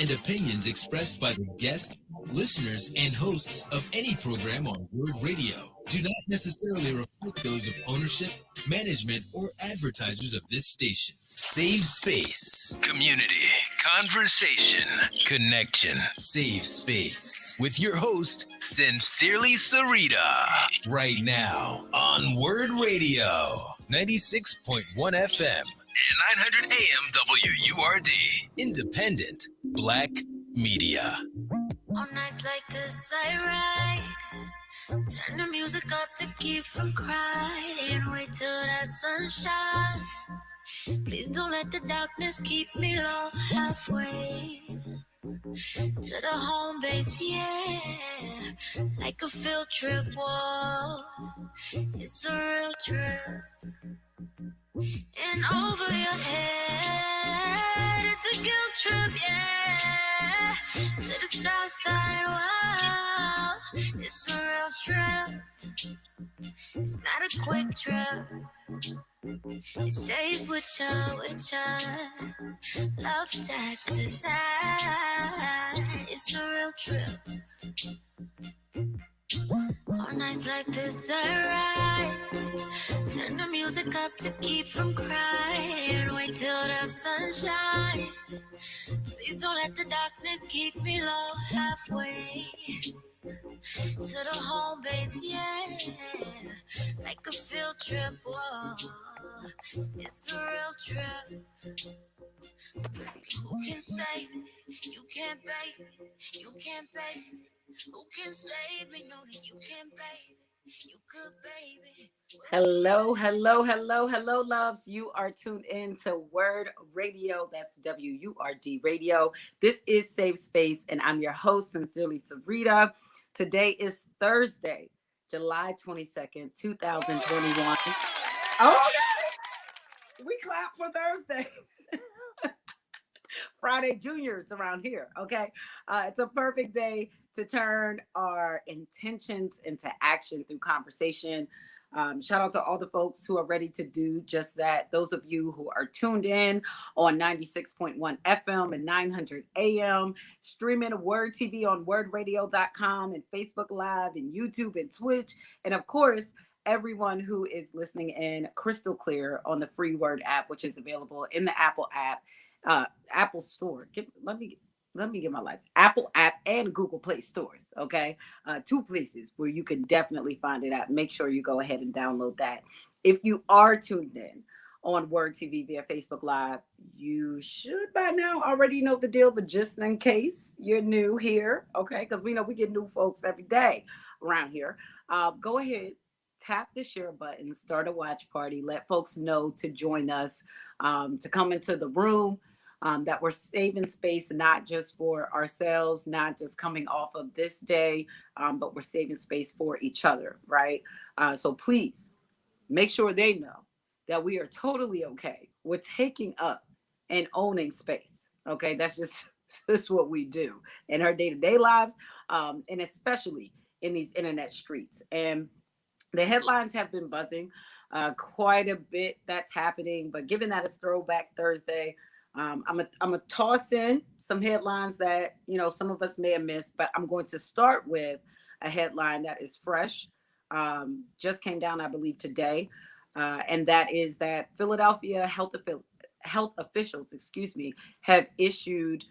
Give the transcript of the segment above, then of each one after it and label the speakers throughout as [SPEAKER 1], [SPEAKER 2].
[SPEAKER 1] and opinions expressed by the guests, listeners, and hosts of any program on Word Radio do not necessarily reflect those of ownership, management, or advertisers of this station. Save space. Community. Conversation. Connection. Save space. With your host, Sincerely Syreeta. Right now on Word Radio. 96.1 FM. And 900 AM WURD. Independent Black Media.
[SPEAKER 2] On nights like this, I ride. Turn the music up to keep from crying. Wait till that sunshine. Please don't let the darkness keep me low halfway to the home base, yeah. Like a field trip, whoa. It's a real trip. And over your head, it's a guilt trip, yeah. To the south side, wow. It's a real trip. It's not a quick trip. It stays with ya. Love taxes, it's a real trip. On nights like this, I ride. Turn the music up to keep from crying. Wait till the sunshine. Please don't let the darkness keep me low halfway to the home base, yeah. Like a field trip, whoa. It's a real trip. Who can save me? You can't bait me. You can't bait me. Who can save me? Know that you can't bait me. You could, baby. Hello, loves. You are tuned in to Word Radio. That's WURD Radio. This is Safe Space, and I'm your host, Sincerely Syreeta. Today is Thursday, July 22nd, 2021. Oh, we clap for Thursdays. Friday Juniors around here, okay? It's a perfect day to turn our intentions into action through conversation. Shout out to all the folks who are ready to do just that. Those of you who are tuned in on 96.1 FM and 900 AM, streaming Word TV on wordradio.com and Facebook Live and YouTube and Twitch. And of course, everyone who is listening in crystal clear on the free Word app, which is available in the Apple app, Apple Store. Let me get my life. Apple app and Google Play stores. Okay, two places where you can definitely find it at. Make sure you go ahead and download that. If you are tuned in on Word TV via Facebook Live, you should by now already know the deal. But just in case you're new here, okay, because we know we get new folks every day around here. Go ahead. Tap the share button, start a watch party, let folks know to join us, to come into the room, that we're saving space, not just for ourselves, not just coming off of this day, but we're saving space for each other, right? So please make sure they know that we are totally okay with taking up and owning space, okay? That's just what we do in our day-to-day lives, and especially in these internet streets. And the headlines have been buzzing quite a bit that's happening, but given that it's Throwback Thursday, I'm a toss in some headlines that some of us may have missed, but I'm going to start with a headline that is fresh, just came down, I believe, today, and that is that Philadelphia health officials, have issued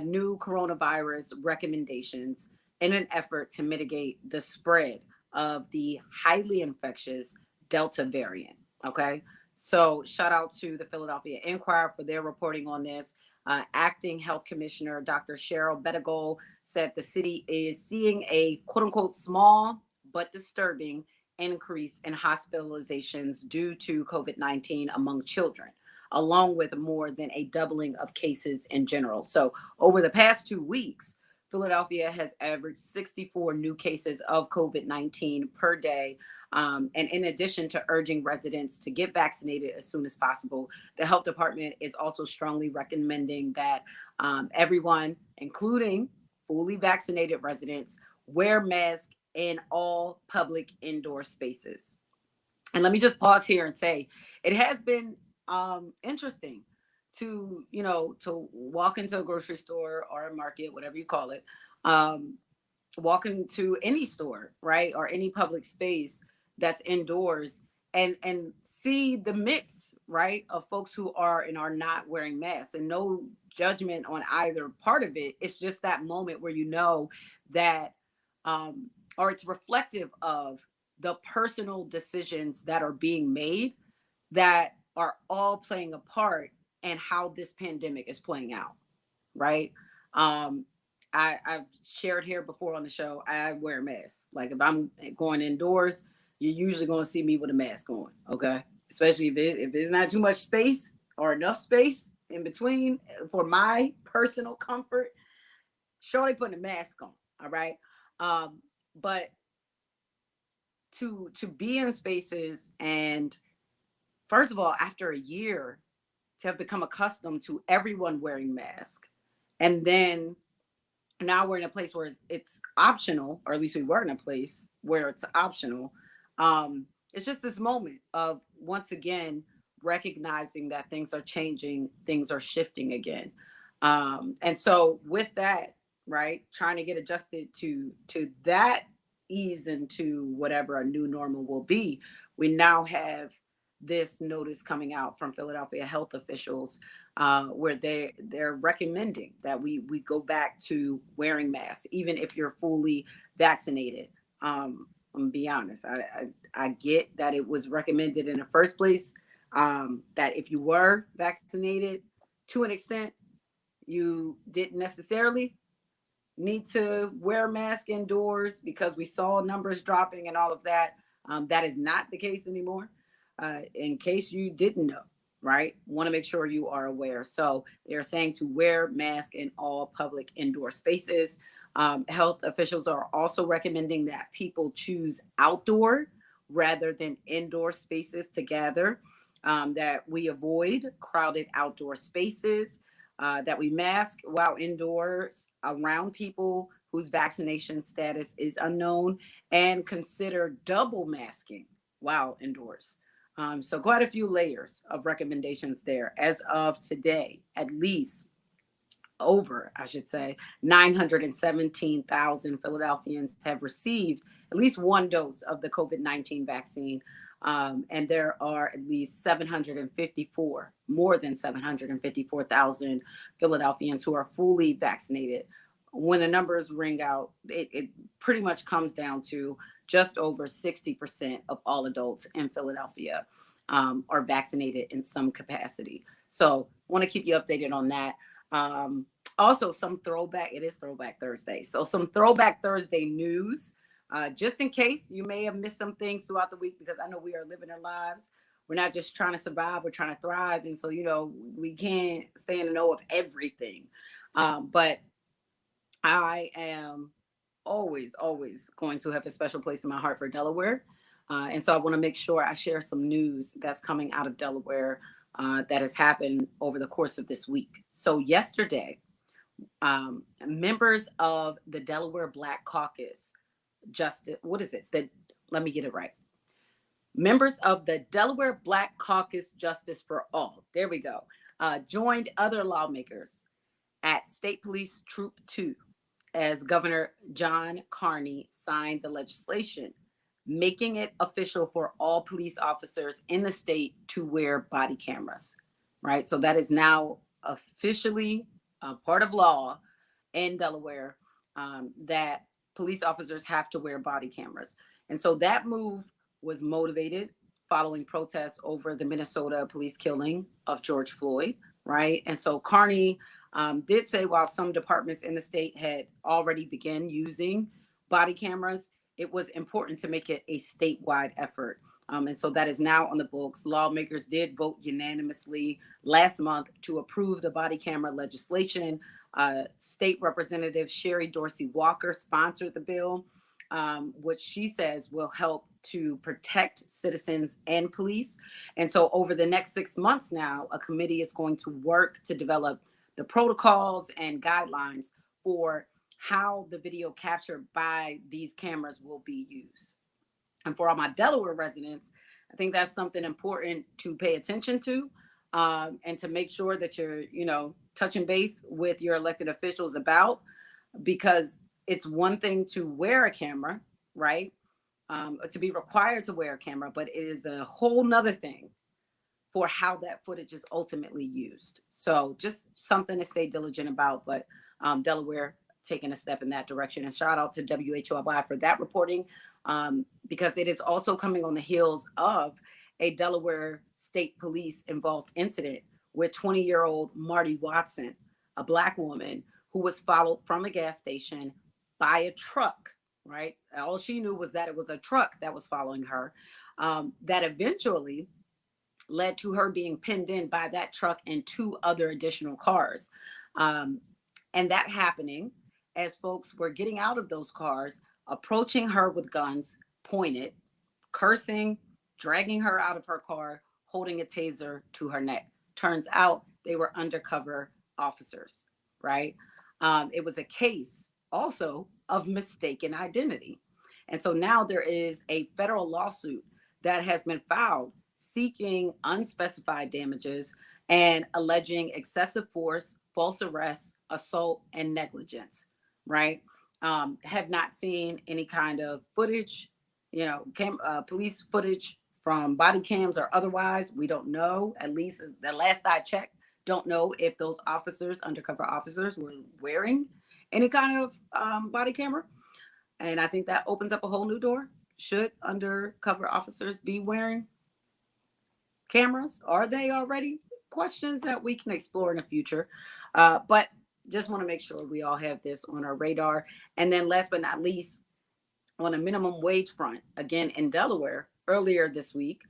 [SPEAKER 2] new coronavirus recommendations in an effort to mitigate the spread of the highly infectious Delta variant. Okay. So shout out to the Philadelphia Inquirer for their reporting on this. Acting Health Commissioner Dr. Cheryl Bedegal said the city is seeing a quote unquote small but disturbing increase in hospitalizations due to COVID-19 among children, along with more than a doubling of cases in general. So over the past 2 weeks, Philadelphia has averaged 64 new cases of COVID-19 per day. And in addition to urging residents to get vaccinated as soon as possible, the health department is also strongly recommending that everyone, including fully vaccinated residents, wear masks in all public indoor spaces. And let me just pause here and say it has been interesting to, to walk into a grocery store or a market, whatever you call it, um, walk into any store, right, or any public space that's indoors, and see the mix, right, of folks who are and are not wearing masks, and no judgment on either part of it. It's just that moment where that, um, or it's reflective of the personal decisions that are being made that are all playing a part in how this pandemic is playing out, right? Um, I've shared here before on the show, I wear a mask. Like if I'm going indoors, you're usually going to see me with a mask on, okay? Especially if it's not too much space or enough space in between for my personal comfort, surely putting a mask on, all right? But to be in spaces, and first of all, after a year, to have become accustomed to everyone wearing masks, and then now we're in a place where it's optional, or at least we were in a place where it's optional. It's just this moment of once again recognizing that things are changing, things are shifting again, and so with that, right, trying to get adjusted to that ease into whatever a new normal will be. We now have this notice coming out from Philadelphia health officials, where they're recommending that we go back to wearing masks, even if you're fully vaccinated. I'm gonna be honest. I get that it was recommended in the first place. That if you were vaccinated to an extent, you didn't necessarily need to wear a mask indoors because we saw numbers dropping and all of that. That is not the case anymore. In case you didn't know, right? Want to make sure you are aware. So they're saying to wear mask in all public indoor spaces. Health officials are also recommending that people choose outdoor rather than indoor spaces to gather, that we avoid crowded outdoor spaces, that we mask while indoors around people whose vaccination status is unknown, and consider double masking while indoors. So, quite a few layers of recommendations there. As of today, at least over, I should say, 917,000 Philadelphians have received at least one dose of the COVID-19 vaccine. And there are at least 754, more than 754,000 Philadelphians who are fully vaccinated. When the numbers ring out, it pretty much comes down to just over 60% of all adults in Philadelphia are vaccinated in some capacity. So, want to keep you updated on that. Um, Also, it is Throwback Thursday. So, some Throwback Thursday news, just in case you may have missed some things throughout the week, because I know we are living our lives. We're not just trying to survive, we're trying to thrive. And so, we can't stay in the know of everything. But I am always, always going to have a special place in my heart for Delaware. And so I want to make sure I share some news that's coming out of Delaware, that has happened over the course of this week. So, yesterday, members of the Delaware Black Caucus, what is it? Let me get it right. Members of the Delaware Black Caucus Justice for All, there we go, joined other lawmakers at State Police Troop 2 as Governor John Carney signed the legislation, making it official for all police officers in the state to wear body cameras, right? So that is now officially a part of law in Delaware, that police officers have to wear body cameras. And so that move was motivated following protests over the Minnesota police killing of George Floyd, right? And so Carney did say while some departments in the state had already begun using body cameras, it was important to make it a statewide effort. And so that is now on the books. Lawmakers did vote unanimously last month to approve the body camera legislation. State Representative Sherry Dorsey Walker sponsored the bill, which she says will help to protect citizens and police. And so over the next 6 months now, a committee is going to work to develop the protocols and guidelines for how the video captured by these cameras will be used. And for all my Delaware residents, I think that's something important to pay attention to. and to make sure that you're, touching base with your elected officials about, because it's one thing to wear a camera, right? To be required to wear a camera, but it is a whole nother thing for how that footage is ultimately used. So just something to stay diligent about. But Delaware taking a step in that direction. And shout out to WHOY for that reporting, because it is also coming on the heels of a Delaware State Police involved incident with 20-year-old Marty Watson, a Black woman who was followed from a gas station by a truck, right? All she knew was that it was a truck that was following her, that eventually led to her being pinned in by that truck and two other additional cars. Um, and that happening as folks were getting out of those cars, approaching her with guns pointed, cursing, dragging her out of her car, holding a taser to her neck. Turns out they were undercover officers, right? It was a case also of mistaken identity. And so now there is a federal lawsuit that has been filed seeking unspecified damages and alleging excessive force, false arrest, assault, and negligence, right? Have not seen any kind of footage, police footage from body cams or otherwise. We don't know, at least the last I checked, don't know if those officers, undercover officers, were wearing any kind of body camera. And I think that opens up a whole new door. Should undercover officers be wearing cameras? Are they already? Questions that we can explore in the future. But just want to make sure we all have this on our radar. And then last but not least, on a minimum wage front, again in Delaware, earlier this week,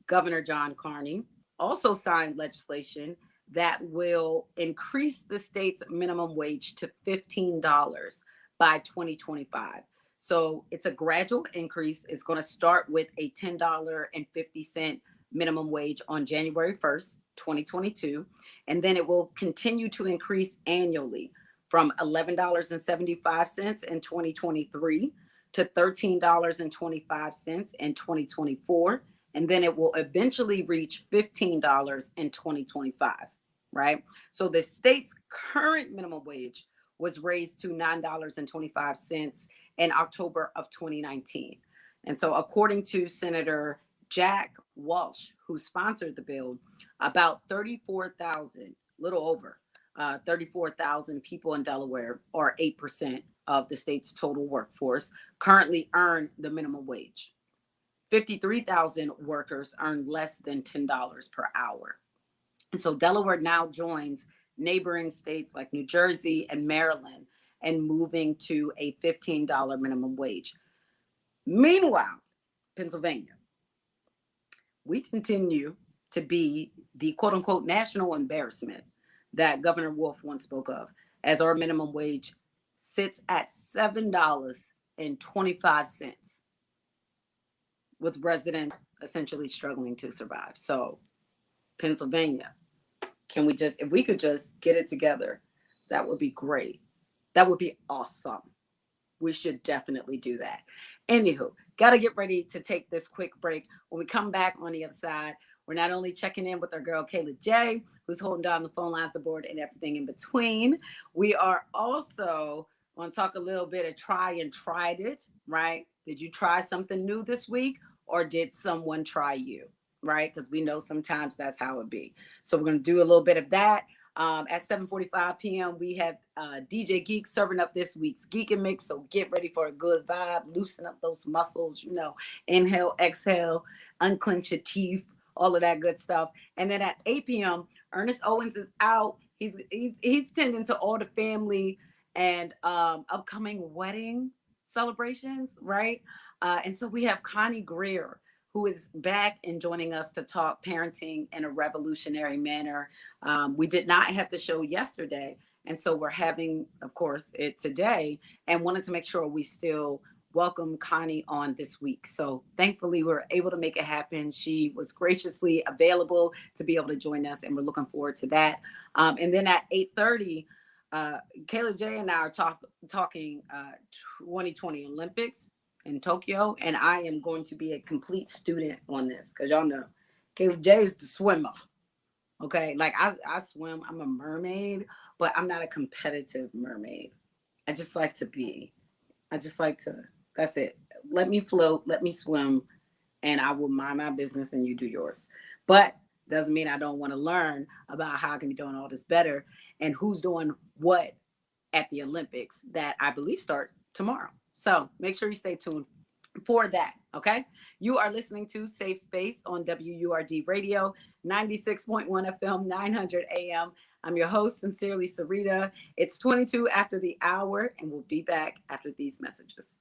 [SPEAKER 2] Governor John Carney also signed legislation that will increase the state's minimum wage to $15 by 2025. So it's a gradual increase. It's going to start with a $10.50 minimum wage on January 1st, 2022. And then it will continue to increase annually from $11.75 in 2023 to $13.25 in 2024. And then it will eventually reach $15 in 2025, right? So the state's current minimum wage was raised to $9.25 in October of 2019. And so, according to Senator Jack Walsh, who sponsored the bill, about 34,000, little over 34,000 people in Delaware, or 8% of the state's total workforce, currently earn the minimum wage. 53,000 workers earn less than $10 per hour. And so Delaware now joins neighboring states like New Jersey and Maryland and moving to a $15 minimum wage. Meanwhile, Pennsylvania, we continue to be the quote unquote national embarrassment that Governor Wolf once spoke of, as our minimum wage sits at $7.25, with residents essentially struggling to survive. So, Pennsylvania, can we just, if we could just get it together, that would be great. That would be awesome. We should definitely do that. Anywho, got to get ready to take this quick break. When we come back on the other side, we're not only checking in with our girl, Kayla J, who's holding down the phone lines, the board, and everything in between. We are also going to talk a little bit of tried it, right? Did you try something new this week, or did someone try you, right? Because we know sometimes that's how it be. So we're going to do a little bit of that. At 7:45 p.m., we have DJ Geek serving up this week's Geek and Mix. So get ready for a good vibe. Loosen up those muscles, inhale, exhale, unclench your teeth, all of that good stuff. And then at 8 p.m., Ernest Owens is out. He's tending to all the family and upcoming wedding celebrations, right? And so we have Connie Greer, who is back and joining us to talk parenting in a revolutionary manner. We did not have the show yesterday, and so we're having, of course, it today, and wanted to make sure we still welcome Connie on this week. So thankfully, we were able to make it happen. She was graciously available to be able to join us, and we're looking forward to that. And then at 8:30, Kayla J and I are talking 2020 Olympics in Tokyo, and I am going to be a complete student on this because y'all know Kayla J is the swimmer. Okay. Like I swim, I'm a mermaid, but I'm not a competitive mermaid. I just like to be. I just like to, that's it. Let me float, let me swim, and I will mind my business and you do yours. But doesn't mean I don't want to learn about how I can be doing all this better and who's doing what at the Olympics that I believe start tomorrow. So make sure you stay tuned for that. Okay. You are listening to Safe Space on WURD Radio, 96.1 FM, 900 AM. I'm your host, sincerely, Syreeta. It's 22 after the hour, and we'll be back after these messages.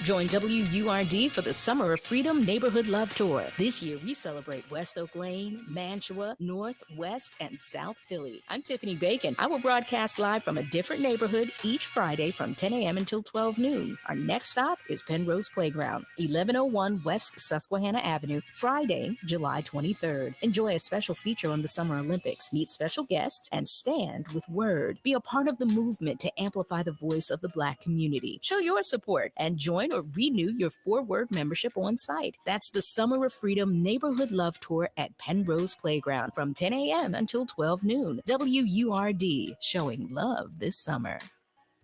[SPEAKER 3] Join WURD for the Summer of Freedom Neighborhood Love Tour. This year, we celebrate West Oak Lane, Mantua, North, West, and South Philly. I'm Tiffany Bacon. I will broadcast live from a different neighborhood each Friday from 10 a.m. until 12 noon. Our next stop is Penrose Playground, 1101 West Susquehanna Avenue, Friday, July 23rd. Enjoy a special feature on the Summer Olympics, meet special guests, and stand with Word. Be a part of the movement to amplify the voice of the Black community. Show your support and join or renew your 4-word membership on site. That's the Summer of Freedom Neighborhood Love Tour at Penrose Playground from 10 a.m. until 12 noon. WURD, showing love this summer.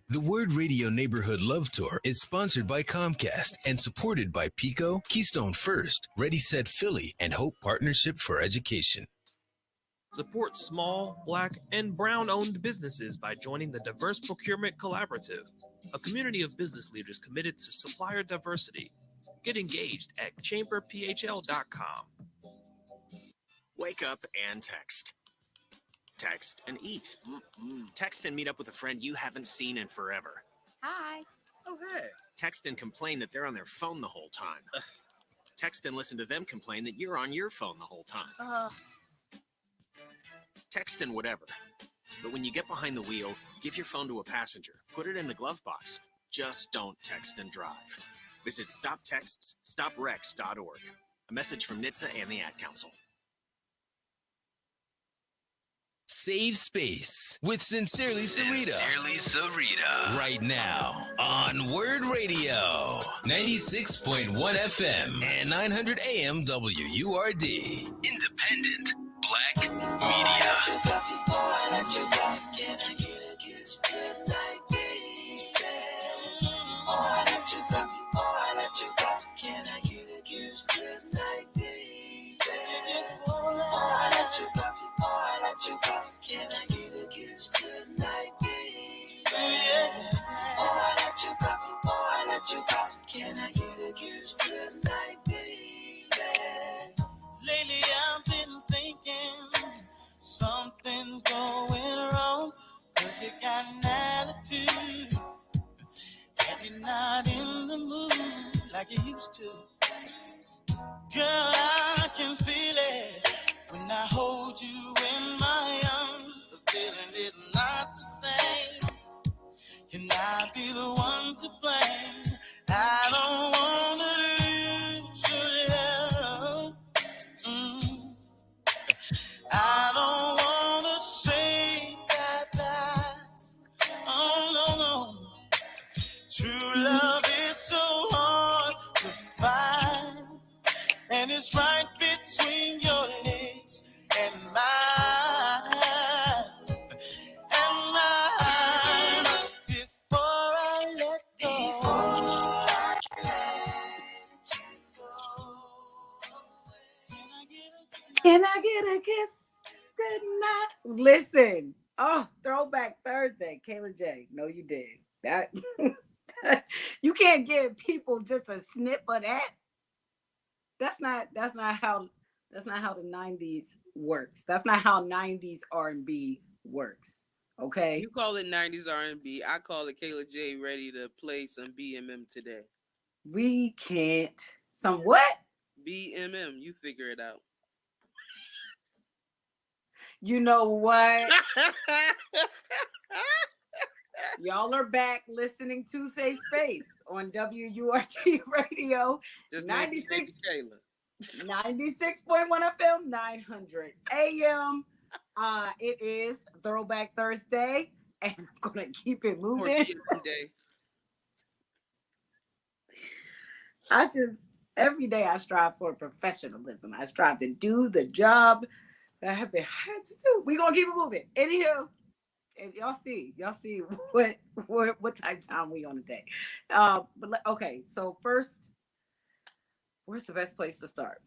[SPEAKER 1] The Word Radio Neighborhood Love Tour is sponsored by Comcast and supported by Pico, Keystone First, Ready Set Philly, and Hope Partnership for Education.
[SPEAKER 4] Support small, Black, and Brown-owned businesses by joining the Diverse Procurement Collaborative, a community of business leaders committed to supplier diversity. Get engaged at chamberphl.com.
[SPEAKER 5] Wake up and text. Text and eat. Text and meet up with a friend you haven't seen in forever.
[SPEAKER 6] Hi.
[SPEAKER 5] Oh, hey. Text and complain that they're on their phone the whole time. Text and listen to them complain that you're on your phone the whole time. Text and whatever. But when you get behind the wheel, give your phone to a passenger. Put it in the glove box. Just don't text and drive. Visit StopTextsStopWrecks.org. A message from NHTSA and the Ad Council.
[SPEAKER 1] Save Space with Sincerely Syreeta. Sincerely Syreeta. Right now on Word Radio, 96.1 FM and 900 AM WURD. Independent Black Media.
[SPEAKER 7] Lately I've been thinking something's going wrong, 'cause you got an attitude and you're not in the mood like you used to. Girl, I can feel it when I hold you in my arms. The feeling is not the same. Can I be the one to blame? I don't wanna lose your love. I don't wanna say bye-bye. Oh, no, no. True love is so hard to find, and it's right between your legs and mine. And mine. Before I let go.
[SPEAKER 2] Can I get a kiss? Good night. Listen. Oh, Throwback Thursday. Kayla J. No, you did. That you can't give people just a snip of that. That's not how the 90s works. That's not how 90s R&B works. Okay?
[SPEAKER 6] You call it 90s R&B. I call it Kayla J ready to play some BMM today.
[SPEAKER 2] We can't. Some what?
[SPEAKER 6] BMM, you figure it out.
[SPEAKER 2] You know what? Y'all are back listening to Safe Space on WURT Radio.
[SPEAKER 6] Just
[SPEAKER 2] 96.1 FM, 900 AM. It is Throwback Thursday, and I'm gonna keep it moving. Every day I strive for professionalism. I strive to do the job that have been hard to do. We gonna keep it moving. Anywho, and y'all see what type of time we on today. Okay, so first, where's the best place to start?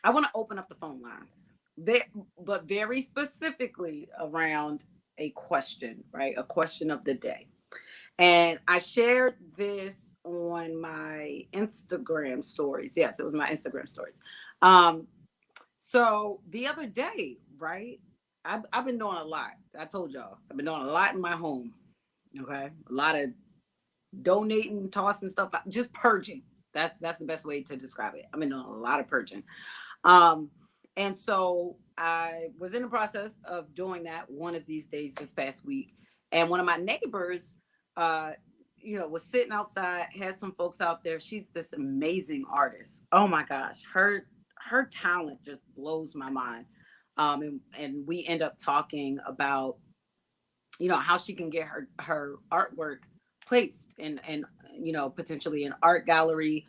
[SPEAKER 2] I want to open up the phone lines, but very specifically around a question, right? A question of the day. And I shared this on my Instagram stories. Yes, it was my Instagram stories. Um, so the other day, right? I've been doing a lot. I told y'all, I've been doing a lot in my home. Okay. A lot of donating, tossing stuff, just purging. That's the best way to describe it. I've been doing a lot of purging. Um, and so I was in the process of doing that one of these days this past week. And one of my neighbors, uh, was sitting outside, had some folks out there. She's this amazing artist. Oh my gosh. Her talent just blows my mind. And we end up talking about, how she can get her artwork placed and potentially an art gallery,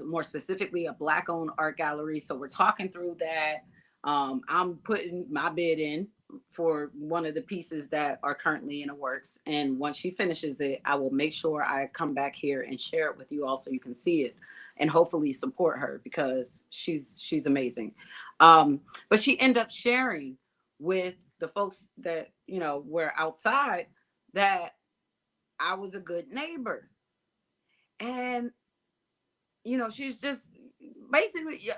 [SPEAKER 2] more specifically a black owned art gallery. So we're talking through that. I'm putting my bid in for one of the pieces that are currently in the works, and once she finishes it, I will make sure I come back here and share it with you all so you can see it and hopefully support her because she's amazing. But she ended up sharing with the folks that were outside that I was a good neighbor. And she's just basically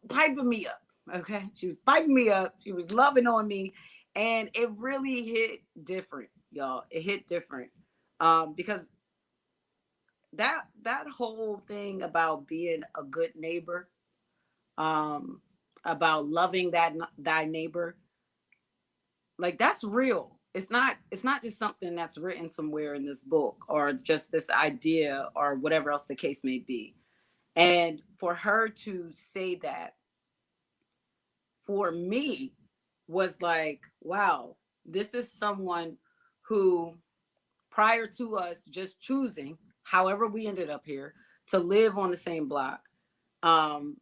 [SPEAKER 2] piping me up. Okay, she was piping me up. She was loving on me, and it really hit different, y'all. It hit different, because that whole thing about being a good neighbor, about loving thy neighbor, like that's real. It's not just something that's written somewhere in this book or just this idea or whatever else the case may be. And for her to say that for me was like, wow, this is someone who, prior to us just choosing, however we ended up here, to live on the same block, um,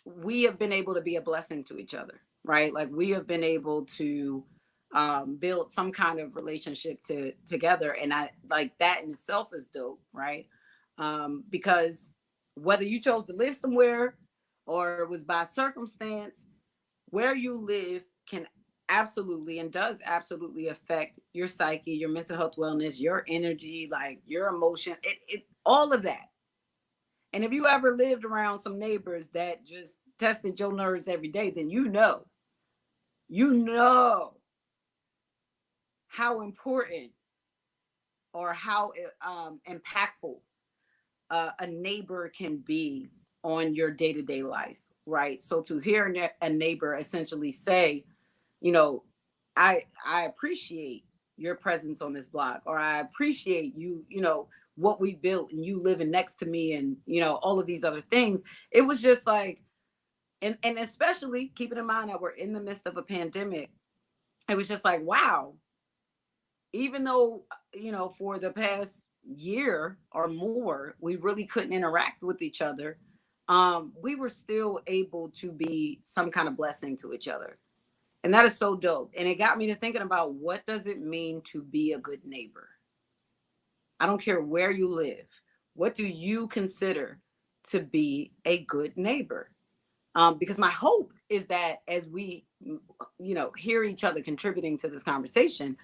[SPEAKER 2] we have been able to be a blessing to each other, right? Like we have been able to build some kind of relationship together, and I like that in itself is dope, right? Because whether you chose to live somewhere or it was by circumstance, where you live can absolutely and does absolutely affect your psyche, your mental health wellness, your energy, like your emotion, it all of that. And if you ever lived around some neighbors that just tested your nerves every day, then you know how important or how impactful a neighbor can be on your day-to-day life, right? So to hear a neighbor essentially say, you know, I appreciate your presence on this block, or I appreciate you, what we built and you living next to me, and all of these other things. It was just like, and especially keeping in mind that we're in the midst of a pandemic, it was just like, wow, even though for the past year or more we really couldn't interact with each other, we were still able to be some kind of blessing to each other. And that is so dope. And it got me to thinking about, what does it mean to be a good neighbor? I don't care where you live. What do you consider to be a good neighbor? Because my hope is that as we, hear each other contributing to this conversation,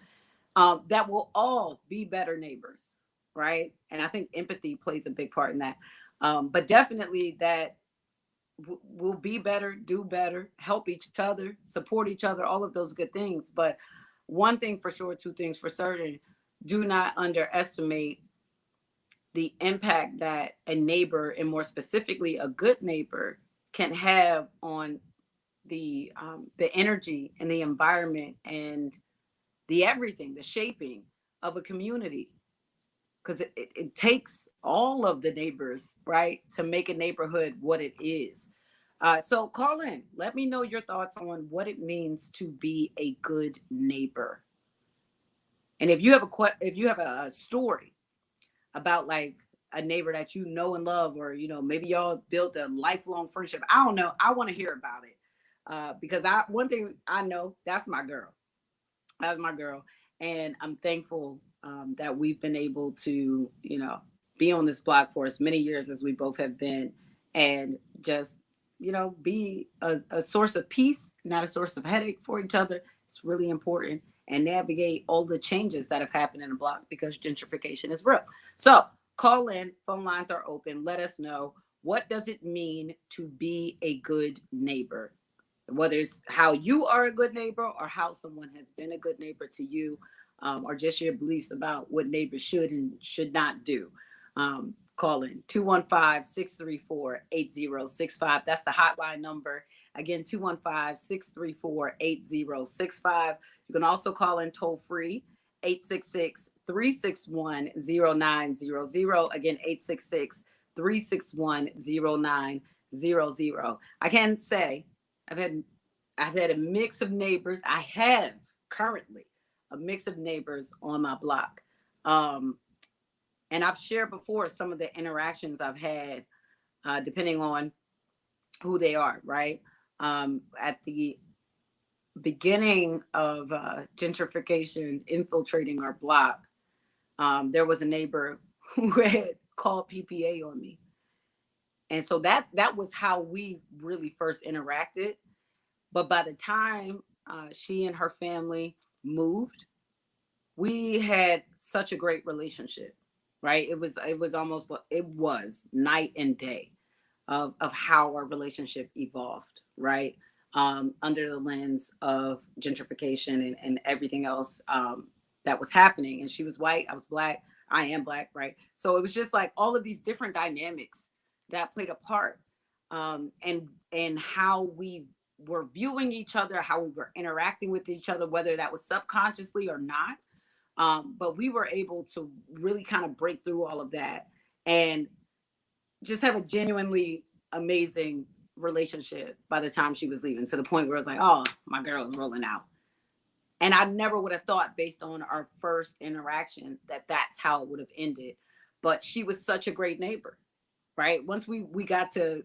[SPEAKER 2] that we'll all be better neighbors, right? And I think empathy plays a big part in that. But definitely that we'll be better, do better, help each other, support each other, all of those good things. But one thing for sure, two things for certain: do not underestimate the impact that a neighbor, and more specifically a good neighbor, can have on the energy and the environment and the everything, the shaping of a community. Because it takes all of the neighbors, right, to make a neighborhood what it is. So call in. Let me know your thoughts on what it means to be a good neighbor. And if you have a story about like a neighbor that you know and love, or maybe y'all built a lifelong friendship, I don't know, I want to hear about it. Because one thing I know, that's my girl. That's my girl. And I'm thankful that we've been able to, be on this block for as many years as we both have been, and just, be a source of peace, not a source of headache for each other. It's really important, and navigate all the changes that have happened in the block, because gentrification is real. So call in, phone lines are open. Let us know, what does it mean to be a good neighbor? Whether it's how you are a good neighbor, or how someone has been a good neighbor to you, or just your beliefs about what neighbors should and should not do. Call in 215-634-8065. That's the hotline number. Again, 215-634-8065. You can also call in toll free, 866-361-0900. Again, 866-361-0900. I can say I've had a mix of neighbors. I have currently a mix of neighbors on my block. And I've shared before some of the interactions I've had, depending on who they are, right? At the beginning of gentrification infiltrating our block, there was a neighbor who had called PPA on me. And so that was how we really first interacted. But by the time she and her family moved, we had such a great relationship, right? It was night and day of how our relationship evolved, right? Under the lens of gentrification and everything else that was happening. And she was white, I was black, I am black, right? So it was just like all of these different dynamics that played a part, and how we were viewing each other, how we were interacting with each other, whether that was subconsciously or not. But we were able to really kind of break through all of that and just have a genuinely amazing relationship by the time she was leaving, to the point where I was like, oh, my girl's rolling out. And I never would have thought, based on our first interaction, that that's how it would have ended. But she was such a great neighbor, right? Once we got to,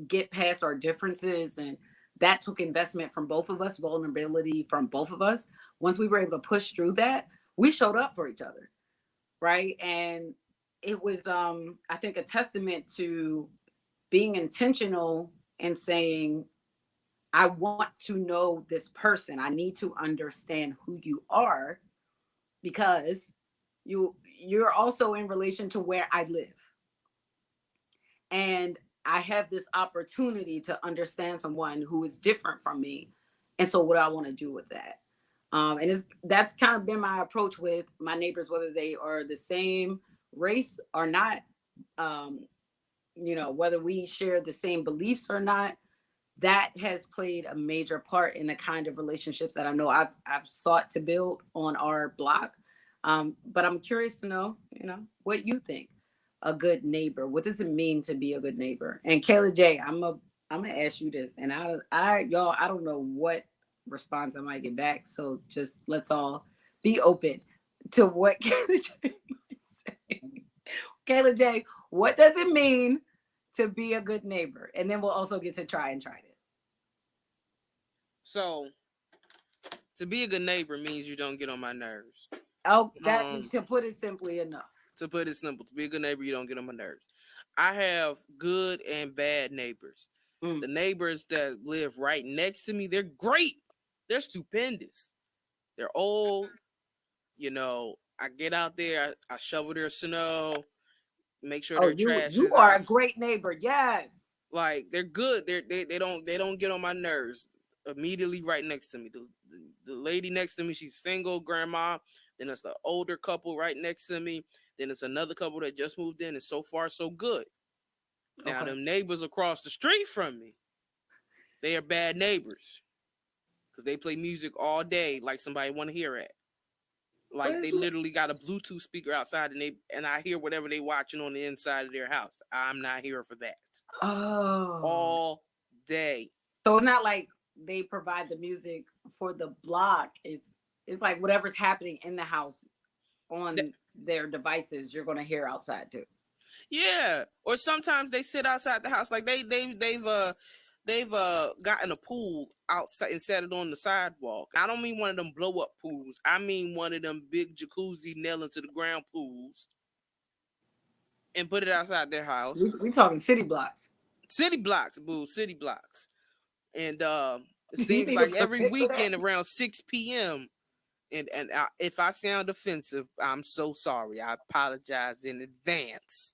[SPEAKER 2] get past our differences, and that took investment from both of us, vulnerability from both of us. Once we were able to push through that, we showed up for each other, right? And it was, I think, a testament to being intentional and saying, I want to know this person. I need to understand who you are, because you're also in relation to where I live. And I have this opportunity to understand someone who is different from me. And so what do I want to do with that? And that's kind of been my approach with my neighbors, whether they are the same race or not, whether we share the same beliefs or not. That has played a major part in the kind of relationships that I know I've sought to build on our block. But I'm curious to know, what you think a good neighbor. What does it mean to be a good neighbor? And Kayla J, I'm gonna ask you this, and I don't know what response I might get back. So just let's all be open to what Kayla J might say. Kayla J, what does it mean to be a good neighbor? And then we'll also get to try it.
[SPEAKER 6] So, to be a good neighbor means you don't get on my nerves.
[SPEAKER 2] Oh, to put it simply enough.
[SPEAKER 6] To put it simple, to be a good neighbor, you don't get on my nerves. I have good and bad neighbors. The neighbors that live right next to me, they're great. They're stupendous. They're old. I get out there, I shovel their snow, make sure their trash
[SPEAKER 2] you
[SPEAKER 6] is
[SPEAKER 2] are
[SPEAKER 6] out.
[SPEAKER 2] a great neighbor. Yes.
[SPEAKER 6] Like, they're good. They don't get on my nerves. Immediately right next to me, the lady next to me, she's single, grandma. Then it's the older couple right next to me. Then it's another couple that just moved in, and so far so good. Now, them neighbors across the street from me, they are bad neighbors, because they play music all day like somebody want to hear it. Like, they literally got a Bluetooth speaker outside, and I hear whatever they watching on the inside of their house. I'm not here for that.
[SPEAKER 2] Oh.
[SPEAKER 6] All day.
[SPEAKER 2] So it's not like they provide the music for the block. It's like whatever's happening in the house on their devices, you're going to hear outside too.
[SPEAKER 6] Yeah. Or sometimes they sit outside the house. Like, they've they've gotten a pool outside and set it on the sidewalk. I don't mean one of them blow up pools. I mean one of them big jacuzzi nail into the ground pools, and put it outside their house.
[SPEAKER 2] We talking city blocks.
[SPEAKER 6] City blocks, boo, city blocks. And it
[SPEAKER 2] You
[SPEAKER 6] seems
[SPEAKER 2] need a
[SPEAKER 6] like every
[SPEAKER 2] permit for that?
[SPEAKER 6] weekend around 6 p.m. And if I sound offensive, I'm so sorry. I apologize in advance.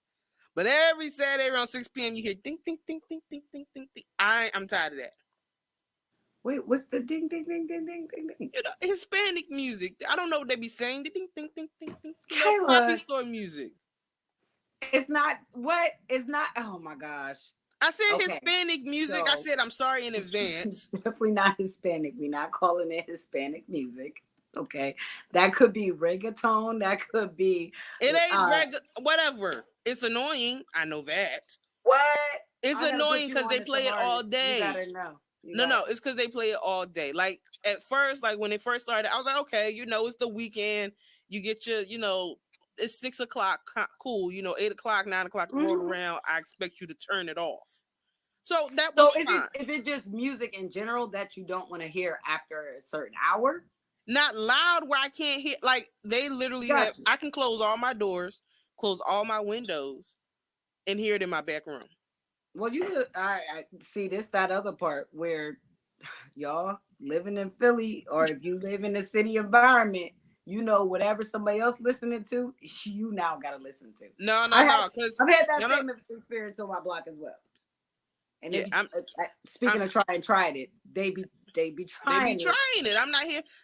[SPEAKER 6] But every Saturday around 6 p.m. you hear ding, ding, ding, ding, ding, ding, ding, ding. I'm tired of that.
[SPEAKER 2] Wait, what's the ding, ding, ding, ding, ding, ding, ding?
[SPEAKER 6] You know, Hispanic music. I don't know what they be saying. Ding, ding, ding, ding, ding.
[SPEAKER 2] Kayla.
[SPEAKER 6] Poppy store music.
[SPEAKER 2] It's not what? It's not. Oh my gosh.
[SPEAKER 6] I said
[SPEAKER 2] Okay,
[SPEAKER 6] Hispanic music. I
[SPEAKER 2] so-
[SPEAKER 6] said I'm sorry in advance.
[SPEAKER 2] Definitely not Hispanic. We're not calling it Hispanic music. Okay, that could be reggaeton. That could be
[SPEAKER 6] It ain't whatever. It's annoying. I know that.
[SPEAKER 2] what?
[SPEAKER 6] It's
[SPEAKER 2] I gotta put
[SPEAKER 6] annoying
[SPEAKER 2] you
[SPEAKER 6] because
[SPEAKER 2] on
[SPEAKER 6] they
[SPEAKER 2] to
[SPEAKER 6] play
[SPEAKER 2] some
[SPEAKER 6] it all
[SPEAKER 2] artists.
[SPEAKER 6] day.
[SPEAKER 2] You gotta know.
[SPEAKER 6] No, it's because they play it all day. Like at first, like when it first started, I was like, okay, it's the weekend. You get your, it's 6 o'clock. Cool. 8 o'clock, 9 o'clock roll around. I expect you to turn it off. So that was fine.
[SPEAKER 2] Is it just music in general that you don't want to hear after a certain hour?
[SPEAKER 6] Not loud where I can't hear. Like they literally have. I can close all my doors, close all my windows, and hear it in my back room.
[SPEAKER 2] Well, I see that other part where y'all living in Philly, or if you live in a city environment, whatever somebody else listening to, you now got to listen to.
[SPEAKER 6] No, because
[SPEAKER 2] I've had that same experience on my block as well. And speaking of tried it, they be trying
[SPEAKER 6] it.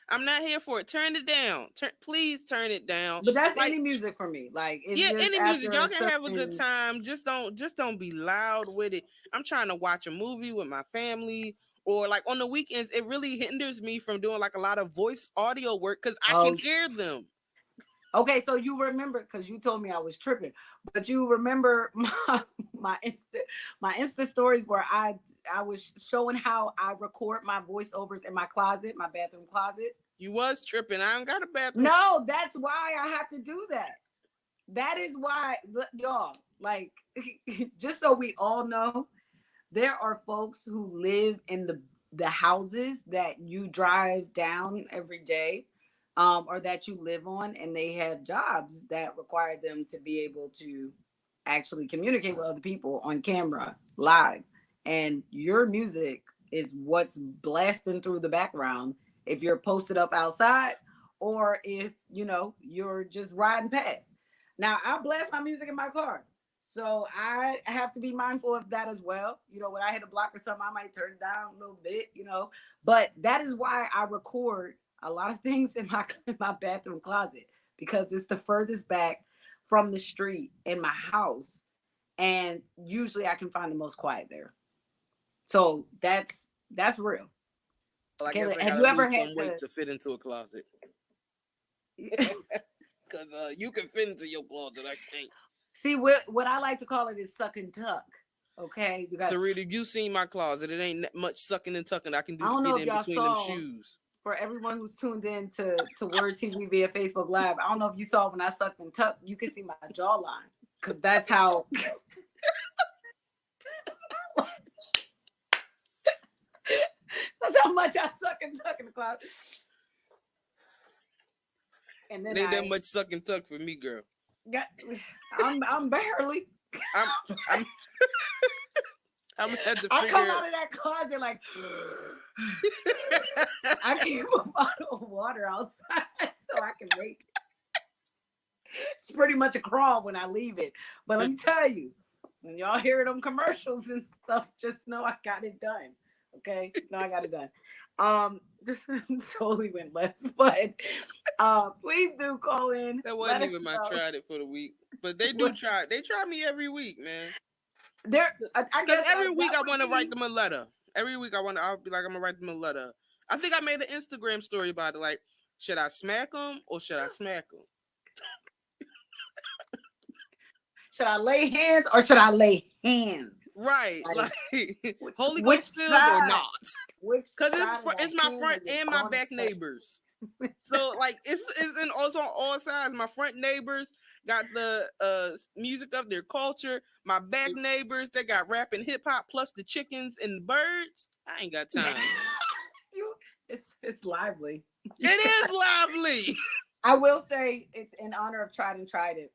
[SPEAKER 6] I'm not here for it. Turn it down. Please turn it down.
[SPEAKER 2] But that's any music for me. Like
[SPEAKER 6] any music. Y'all can have a good time. Just don't be loud with it. I'm trying to watch a movie with my family, or like on the weekends, it really hinders me from doing like a lot of voice audio work because I can hear them.
[SPEAKER 2] Okay, so you remember, because you told me I was tripping, but you remember my Insta stories where I was showing how I record my voiceovers in my closet, my bathroom closet.
[SPEAKER 6] You was tripping. I don't got a bathroom.
[SPEAKER 2] No, that's why I have to do that. That is why, y'all, like, just so we all know, there are folks who live in the houses that you drive down every day. Or that you live on, and they have jobs that require them to be able to actually communicate with other people on camera live. And your music is what's blasting through the background if you're posted up outside, or if you're just riding past. Now, I blast my music in my car, so I have to be mindful of that as well. When I hit a block or something, I might turn it down a little bit, but that is why I record a lot of things in my bathroom closet, because it's the furthest back from the street in my house, and usually I can find the most quiet there. So that's real.
[SPEAKER 6] Well,
[SPEAKER 2] Kayla, have you ever had
[SPEAKER 6] to fit into a closet? Because you can fit into your closet, I can't.
[SPEAKER 2] See, what I like to call it is suck and tuck. Okay,
[SPEAKER 6] Syreeta, you seen my closet. It ain't much sucking and tucking I can do
[SPEAKER 2] to
[SPEAKER 6] get in between them shoes.
[SPEAKER 2] For everyone who's tuned in to Word TV via Facebook Live, I don't know if you saw when I sucked and tucked, you can see my jawline, because that's how. That's how much I suck and tuck in the closet. And then
[SPEAKER 6] it ain't that much suck and tuck for me, girl.
[SPEAKER 2] I'm barely.
[SPEAKER 6] I'm at the
[SPEAKER 2] I come out of that closet like I keep a bottle of water outside so I can make it. It's pretty much a crawl when I leave it. But let me tell you, when y'all hear them commercials and stuff, just know I got it done. Okay? Just know I got it done. This totally went left, but please do call in.
[SPEAKER 6] That wasn't even my tried it for the week. But they do try. They try me every week, man.
[SPEAKER 2] I guess
[SPEAKER 6] every week I want to write them a letter. Every week I'll be like, I'm gonna write them a letter. I think I made an Instagram story about it. Like, should I smack them or should I smack them?
[SPEAKER 2] Should I lay hands or should I lay hands?
[SPEAKER 6] Right, like Holy
[SPEAKER 2] Which
[SPEAKER 6] Ghost filled
[SPEAKER 2] side?
[SPEAKER 6] or not?
[SPEAKER 2] Because
[SPEAKER 6] it's my front and my back neighbors. So like it's in also on all sides. My front neighbors got the music of their culture. My back neighbors, they got rap and hip hop plus the chickens and the birds. I ain't got time.
[SPEAKER 2] It's lively.
[SPEAKER 6] It is lively.
[SPEAKER 2] I will say it's in honor of Tried and Tried It.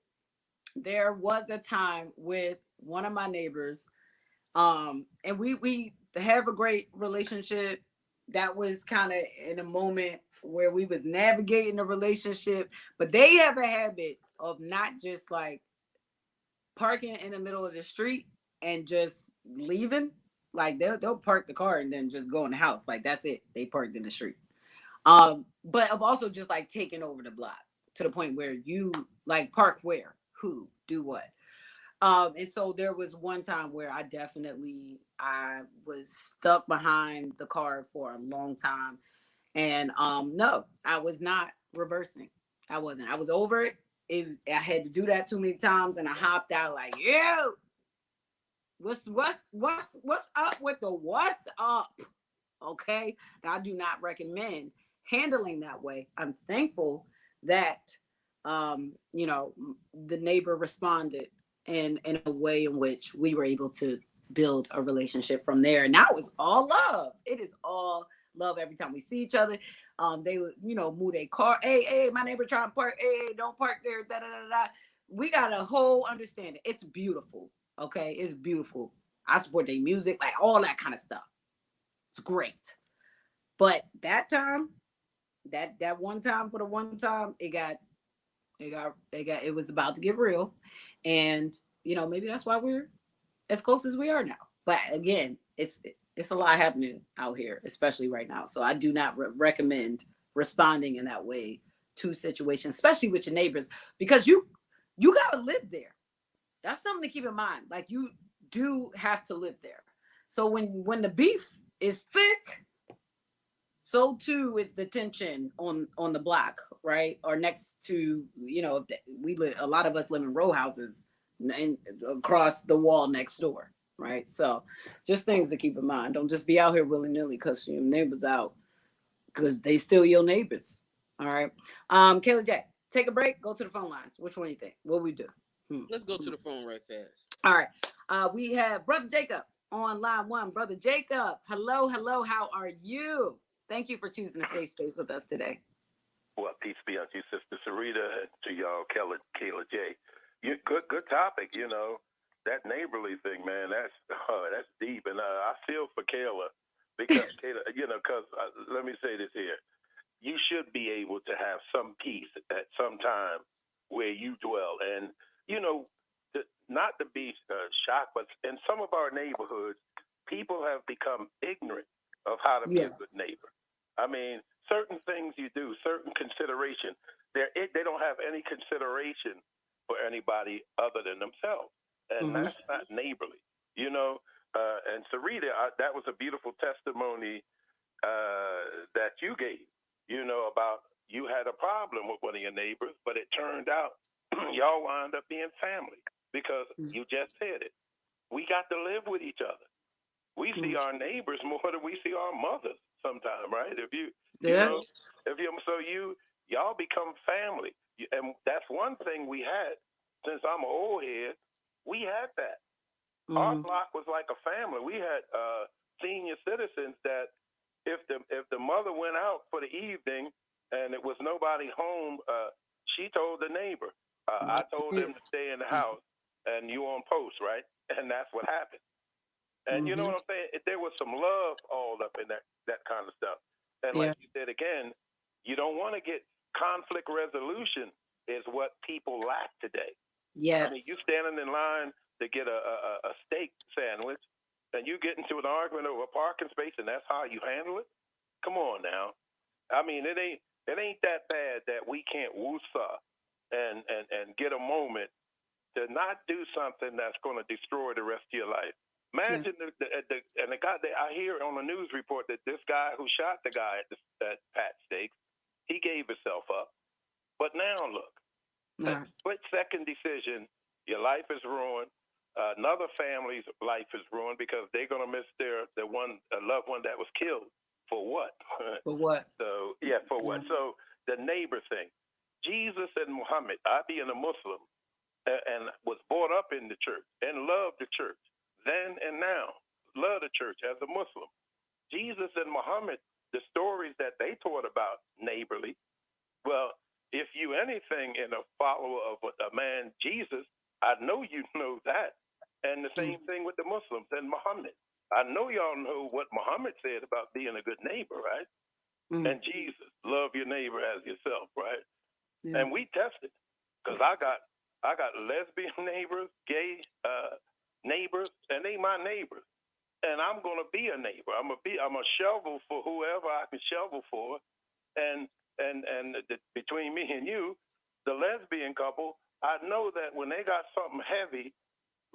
[SPEAKER 2] There was a time with one of my neighbors, and we have a great relationship. That was kind of in a moment where we was navigating the relationship, but they have a habit of not just like parking in the middle of the street and just leaving. Like they'll park the car and then just go in the house. Like that's it. They parked in the street. But of also just like taking over the block to the point where you like park where, who, do what. And so there was one time where I was stuck behind the car for a long time. And no, I was not reversing. I wasn't. I was over it. I had to do that too many times, and I hopped out like, yo, what's up with the what's up? Okay. Now, I do not recommend handling that way. I'm thankful that the neighbor responded in a way in which we were able to build a relationship from there. And now it's all love. It is all love every time we see each other. They would, move their car. Hey, my neighbor trying to park. Hey, don't park there. Da da da da. We got a whole understanding. It's beautiful. Okay, it's beautiful. I support their music, like all that kind of stuff. It's great. But that time, that one time for the one time, it was about to get real. And maybe that's why we're as close as we are now. But again, it's a lot happening out here, especially right now. So I do not recommend responding in that way to situations, especially with your neighbors, because you gotta live there. That's something to keep in mind. Like you do have to live there. So when the beef is thick, so too is the tension on the block, right? Or next to, a lot of us live in row houses and across the wall next door, right? So just things to keep in mind. Don't just be out here willy-nilly because your neighbors out, because they still your neighbors. All right. Kayla Jack, take a break, go to the phone lines. Which one do you think? What we do?
[SPEAKER 6] Let's go to the phone right fast.
[SPEAKER 2] All right. We have Brother Jacob on line one. Brother Jacob, hello. How are you? Thank you for choosing a safe space with us today.
[SPEAKER 8] Well, peace be unto you, Sister Syreeta, and to y'all, Kayla J. Good topic. That neighborly thing, man. That's deep, and I feel for Kayla because Kayla, because let me say this here: you should be able to have some peace at some time where you dwell, and not to be shocked, but in some of our neighborhoods, people have become ignorant of how to be a good neighbor. I mean, certain things you do, certain consideration, they don't have any consideration for anybody other than themselves. And that's not neighborly, And Syreeta, that was a beautiful testimony that you gave, about you had a problem with one of your neighbors, but it turned out y'all wound up being family because you just said it. We got to live with each other. We see our neighbors more than we see our mothers sometimes, right? Y'all become family. And that's one thing we had. Since I'm an old head, we had that. Our block was like a family. We had senior citizens that if the mother went out for the evening and it was nobody home, she told the neighbor. I told them to stay in the house and you on post, right? And that's what happened. And you know what I'm saying? There was some love all up in that kind of stuff. And like you said again, you don't want to get conflict resolution is what people lack today.
[SPEAKER 2] Yes.
[SPEAKER 8] I mean, you standing in line to get a steak sandwich and you get into an argument over a parking space and that's how you handle it? Come on now. I mean, it ain't that bad that we can't woosah and get a moment to not do something that's going to destroy the rest of your life. Imagine the guy that I hear on the news report that this guy who shot the guy at Pat Steaks, he gave himself up. But now look, a split-second decision, your life is ruined. Another family's life is ruined because they're going to miss their loved one that was killed For what?
[SPEAKER 2] For what?
[SPEAKER 8] So, yeah, for what? So, the neighbor thing. Jesus and Muhammad, I being a Muslim, and was brought up in the church and loved the church then and now, love the church as a Muslim. Jesus and Muhammad, the stories that they taught about neighborly, well, if you anything in a follower of a man, Jesus, I know you know that. And the same thing with the Muslims and Muhammad. I know y'all know what Muhammad said about being a good neighbor, right? And Jesus, love your neighbor as yourself, right?
[SPEAKER 2] Yeah.
[SPEAKER 8] And we tested because I got lesbian neighbors, gay neighbors, and they my neighbors. And I'm gonna be a neighbor. I'm a shovel for whoever I can shovel for. And between me and you, the lesbian couple, I know that when they got something heavy,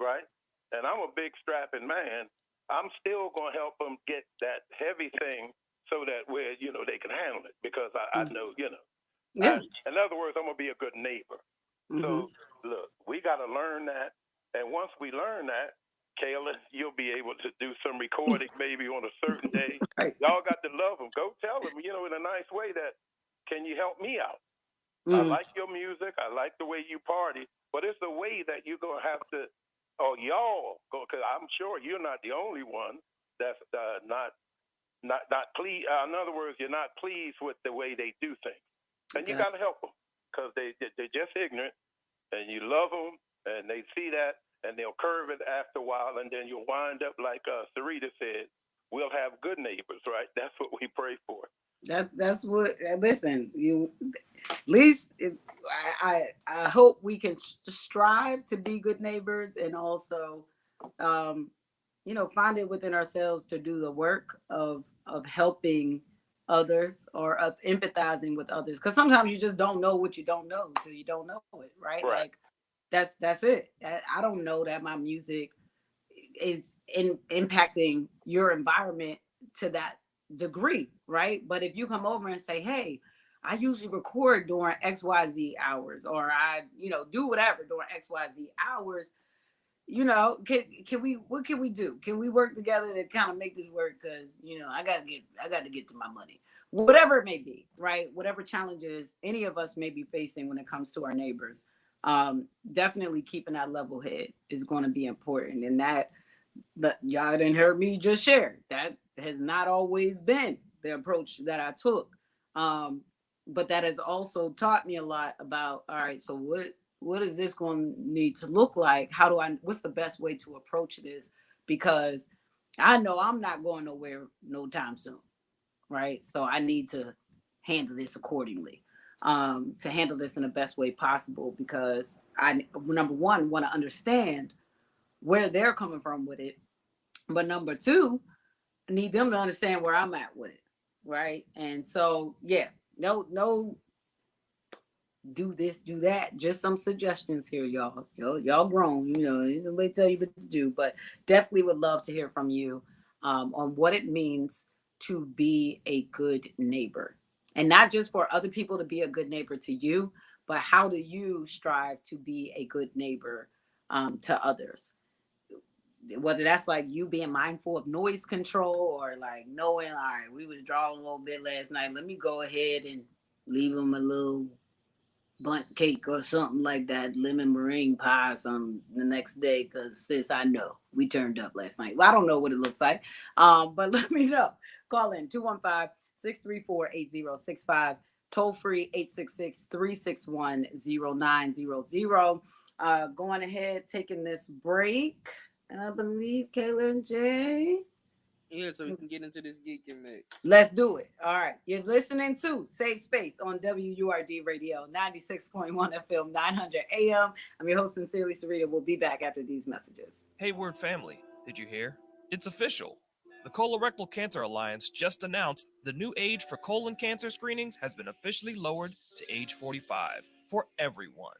[SPEAKER 8] right? And I'm a big strapping man. I'm still gonna help them get that heavy thing so that where they can handle it because I know
[SPEAKER 2] Yeah.
[SPEAKER 8] in other words, I'm gonna be a good neighbor. So look, we got to learn that, and once we learn that, Kayla, you'll be able to do some recording maybe on a certain day.
[SPEAKER 2] Right.
[SPEAKER 8] Y'all got to love them. Go tell them, in a nice way that, can you help me out? I
[SPEAKER 2] Mm.
[SPEAKER 8] like your music. I like the way you party, but it's a way that you're gonna have to, or y'all, because I'm sure you're not the only one that's not pleased. In other words, you're not pleased with the way they do things, and you got to help them because they're just ignorant, and you love them, and they see that, and they'll curve it after a while, and then you'll wind up like Syreeta said, we'll have good neighbors, right? That's what we pray for.
[SPEAKER 2] That's what. Listen, you. At least I hope we can strive to be good neighbors and also, find it within ourselves to do the work of helping others or of empathizing with others. Because sometimes you just don't know what you don't know until you don't know it, right?
[SPEAKER 8] Right.
[SPEAKER 2] Like that's it. I don't know that my music is impacting your environment to that degree, right? But if you come over and say, hey, I usually record during XYZ hours, or I, do whatever during XYZ hours, can we, what can we do? Can we work together to kind of make this work? Cause I got to get to my money, whatever it may be, right? Whatever challenges any of us may be facing when it comes to our neighbors. Definitely keeping that level head is going to be important. And that y'all didn't hear me just share. That has not always been the approach that I took. But that has also taught me a lot about, all right, so what is this going to need to look like? What's the best way to approach this? Because I know I'm not going nowhere no time soon, right? So I need to handle this accordingly, to handle this in the best way possible, because I, number one, want to understand where they're coming from with it. But number two, I need them to understand where I'm at with it. Right. And so, yeah, no, do this, do that. Just some suggestions here, y'all. Y'all grown, nobody tell you what to do, but definitely would love to hear from you on what it means to be a good neighbor. And not just for other people to be a good neighbor to you, but how do you strive to be a good neighbor to others? Whether that's like you being mindful of noise control, or like knowing, all right, we was drawing a little bit last night, let me go ahead and leave them a little bundt cake or something like that, lemon meringue pie or something the next day, because sis, I know we turned up last night. Well, I don't know what it looks like, but let me know. Call in 215-634-8065, toll free 866-361-0900. Going ahead, taking this break. I believe Kayla and Jay.
[SPEAKER 6] Yeah, so we can get into this geeking mix.
[SPEAKER 2] Let's do it. All right. You're listening to Safe Space on WURD Radio, 96.1 FM, 900 AM. I'm your host, Sincerely Syreeta. We'll be back after these messages.
[SPEAKER 4] Hey, Word family, did you hear? It's official. The Colorectal Cancer Alliance just announced the new age for colon cancer screenings has been officially lowered to age 45 for everyone.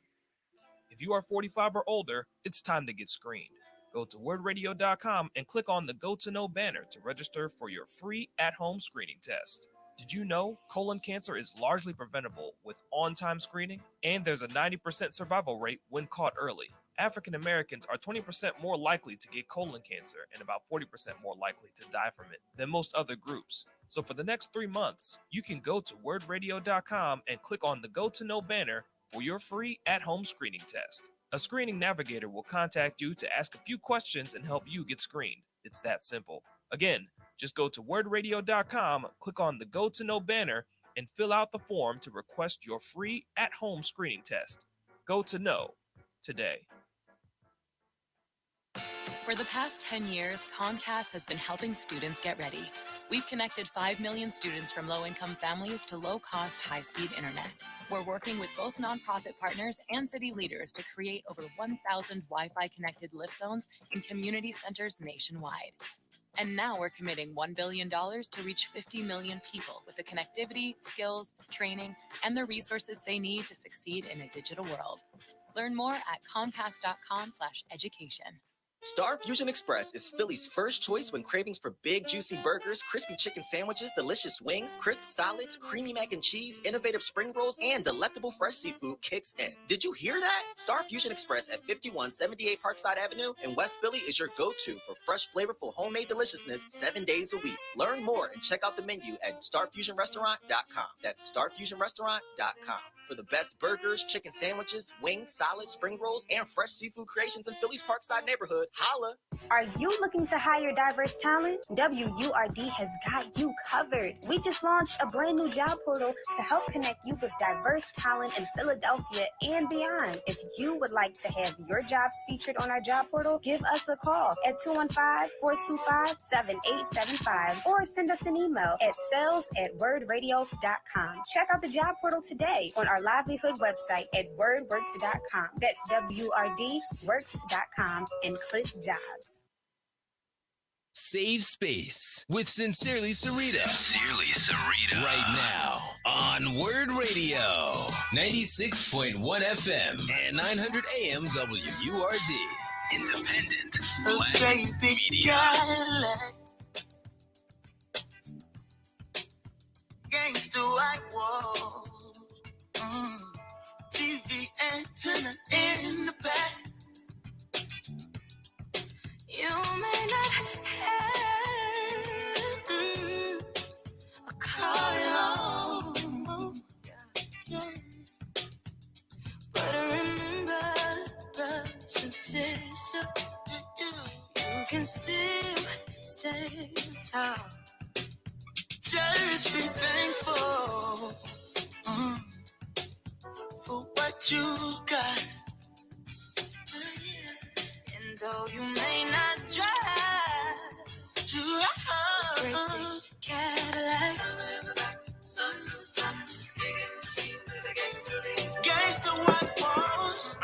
[SPEAKER 4] If you are 45 or older, it's time to get screened. Go to wordradio.com and click on the Go to Know banner to register for your free at-home screening test. Did you know colon cancer is largely preventable with on-time screening? And there's a 90% survival rate when caught early. African Americans are 20% more likely to get colon cancer and about 40% more likely to die from it than most other groups. So for the next 3 months, you can go to wordradio.com and click on the Go to Know banner for your free at-home screening test. A screening navigator will contact you to ask a few questions and help you get screened. It's that simple. Again, just go to wordradio.com, click on the Go to Know banner, and fill out the form to request your free at-home screening test. Go to Know today.
[SPEAKER 9] For the past 10 years, Comcast has been helping students get ready. We've connected 5 million students from low-income families to low-cost, high-speed internet. We're working with both nonprofit partners and city leaders to create over 1,000 Wi-Fi connected lift zones in community centers nationwide. And now we're committing $1 billion to reach 50 million people with the connectivity, skills, training, and the resources they need to succeed in a digital world. Learn more at comcast.com/education.
[SPEAKER 10] Star Fusion Express is Philly's first choice when cravings for big, juicy burgers, crispy chicken sandwiches, delicious wings, crisp salads, creamy mac and cheese, innovative spring rolls, and delectable fresh seafood kicks in. Did you hear that? Star Fusion Express at 5178 Parkside Avenue in West Philly is your go-to for fresh, flavorful, homemade deliciousness 7 days a week. Learn more and check out the menu at starfusionrestaurant.com. That's starfusionrestaurant.com. For the best burgers, chicken sandwiches, wings, salads, spring rolls, and fresh seafood creations in Philly's Parkside neighborhood, holla!
[SPEAKER 11] Are you looking to hire diverse talent? WURD has got you covered. We just launched a brand new job portal to help connect you with diverse talent in Philadelphia and beyond. If you would like to have your jobs featured on our job portal, give us a call at 215-425-7875 or send us an email at sales@wordradio.com. Check out the job portal today on our livelihood website at wordworks.com. That's WRDworks.com and click jobs.
[SPEAKER 1] Save Space with Sincerely Syreeta.
[SPEAKER 12] Sincerely Syreeta.
[SPEAKER 1] Right now on Word Radio, 96.1 FM and 900 AM WURD.
[SPEAKER 12] Independent.
[SPEAKER 7] Black media. Gangsta white wall. TV antenna in the back. You may not have a car at all, but remember, brothers and sisters, you can still stay tall. Just be thankful for what you got. And though you may not drive great big Cadillac, gangsta white walls,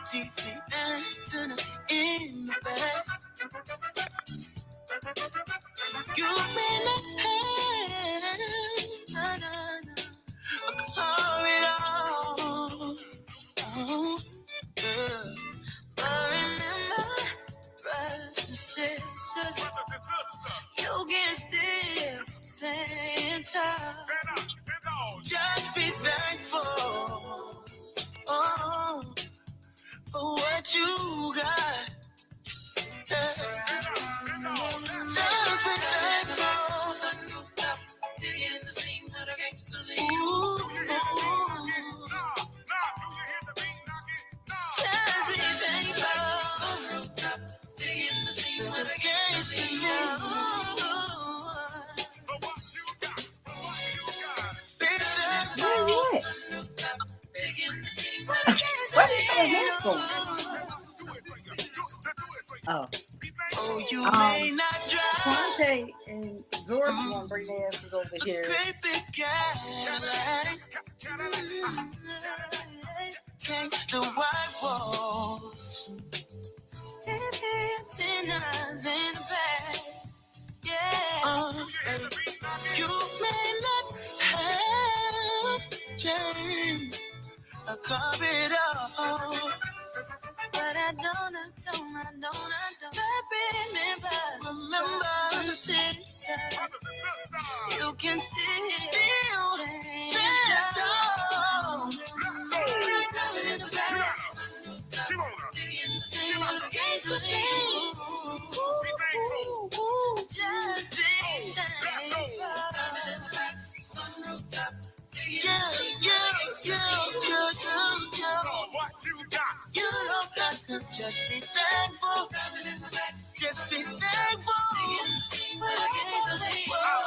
[SPEAKER 7] TV antenna in the back. You may not have a car at all. But remember, brothers and sisters, you can still stand tall. Just be thankful for what you got. Just be thankful.
[SPEAKER 2] What is that headphone? Oh.
[SPEAKER 7] Oh, you may not drive.
[SPEAKER 2] Quante and Zorg want to bring their asses over here.
[SPEAKER 7] Great big Cadillac. Gangsta white walls. TV antennas in the back. Yeah. You may not have change a car at all. But I don't. Remember, sister, you can still stand tall. you got. You don't got to just be thankful. Just be thankful. I'm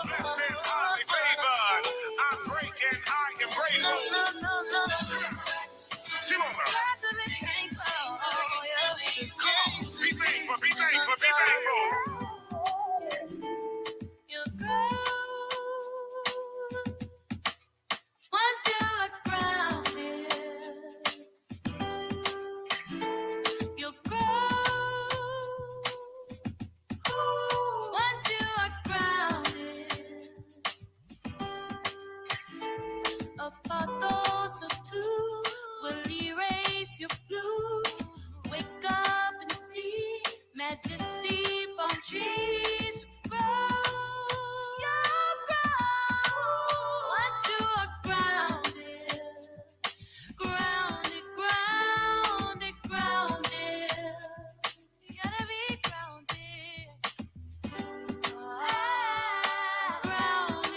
[SPEAKER 7] blessed and highly favored. I'm great and I am grateful. No. Chimoma. Be thankful, be thankful, be thankful.
[SPEAKER 11] You grow once you are grounded. You grow once you are grounded. A thought those are two will erase your blues. Wake up and see majesty on trees. You grow once you are grounded. Grounded. You gotta be grounded. Grounded.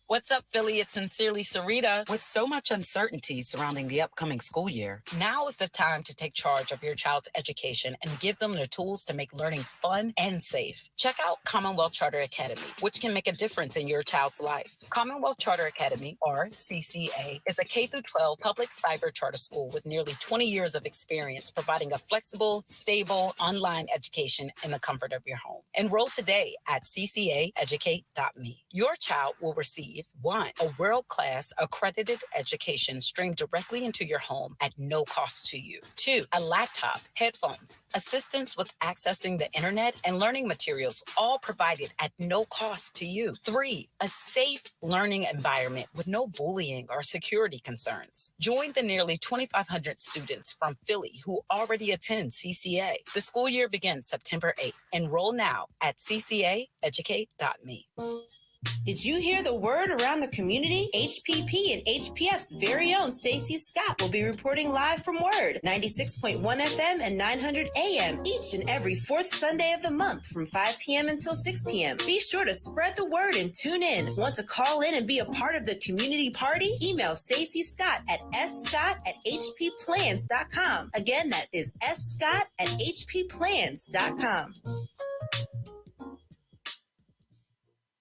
[SPEAKER 2] What's up, Philly? It's Sincerely Syreeta.
[SPEAKER 13] With so much uncertainty surrounding the upcoming school year,
[SPEAKER 2] Now is the time to take charge of your child's education and give them the tools to make learning fun and safe. Check out Commonwealth Charter Academy, which can make a difference in your child's life. Commonwealth Charter Academy, or CCA, is a K-12 public cyber charter school with nearly 20 years of experience providing a flexible, stable, online education in the comfort of your home. Enroll today at ccaeducate.me. Your child will receive 1. A world-class accredited education streamed directly into your home at no cost to you. 2. A laptop, headphones, assistance with accessing the internet, and learning materials, all provided at no cost to you. 3. A safe learning environment with no bullying or security concerns. Join the nearly 2,500 students from Philly who already attend CCA. The school year begins September 8th. Enroll now at ccaeducate.me.
[SPEAKER 14] Did you hear the word around the community? HPP and HPF's very own Stacey Scott will be reporting live from Word, 96.1 FM and 900 AM, each and every fourth Sunday of the month from 5 p.m. until 6 p.m. Be sure to spread the word and tune in. Want to call in and be a part of the community party? Email Stacey Scott at scott@hpplans.com. Again, that is scott@hpplans.com.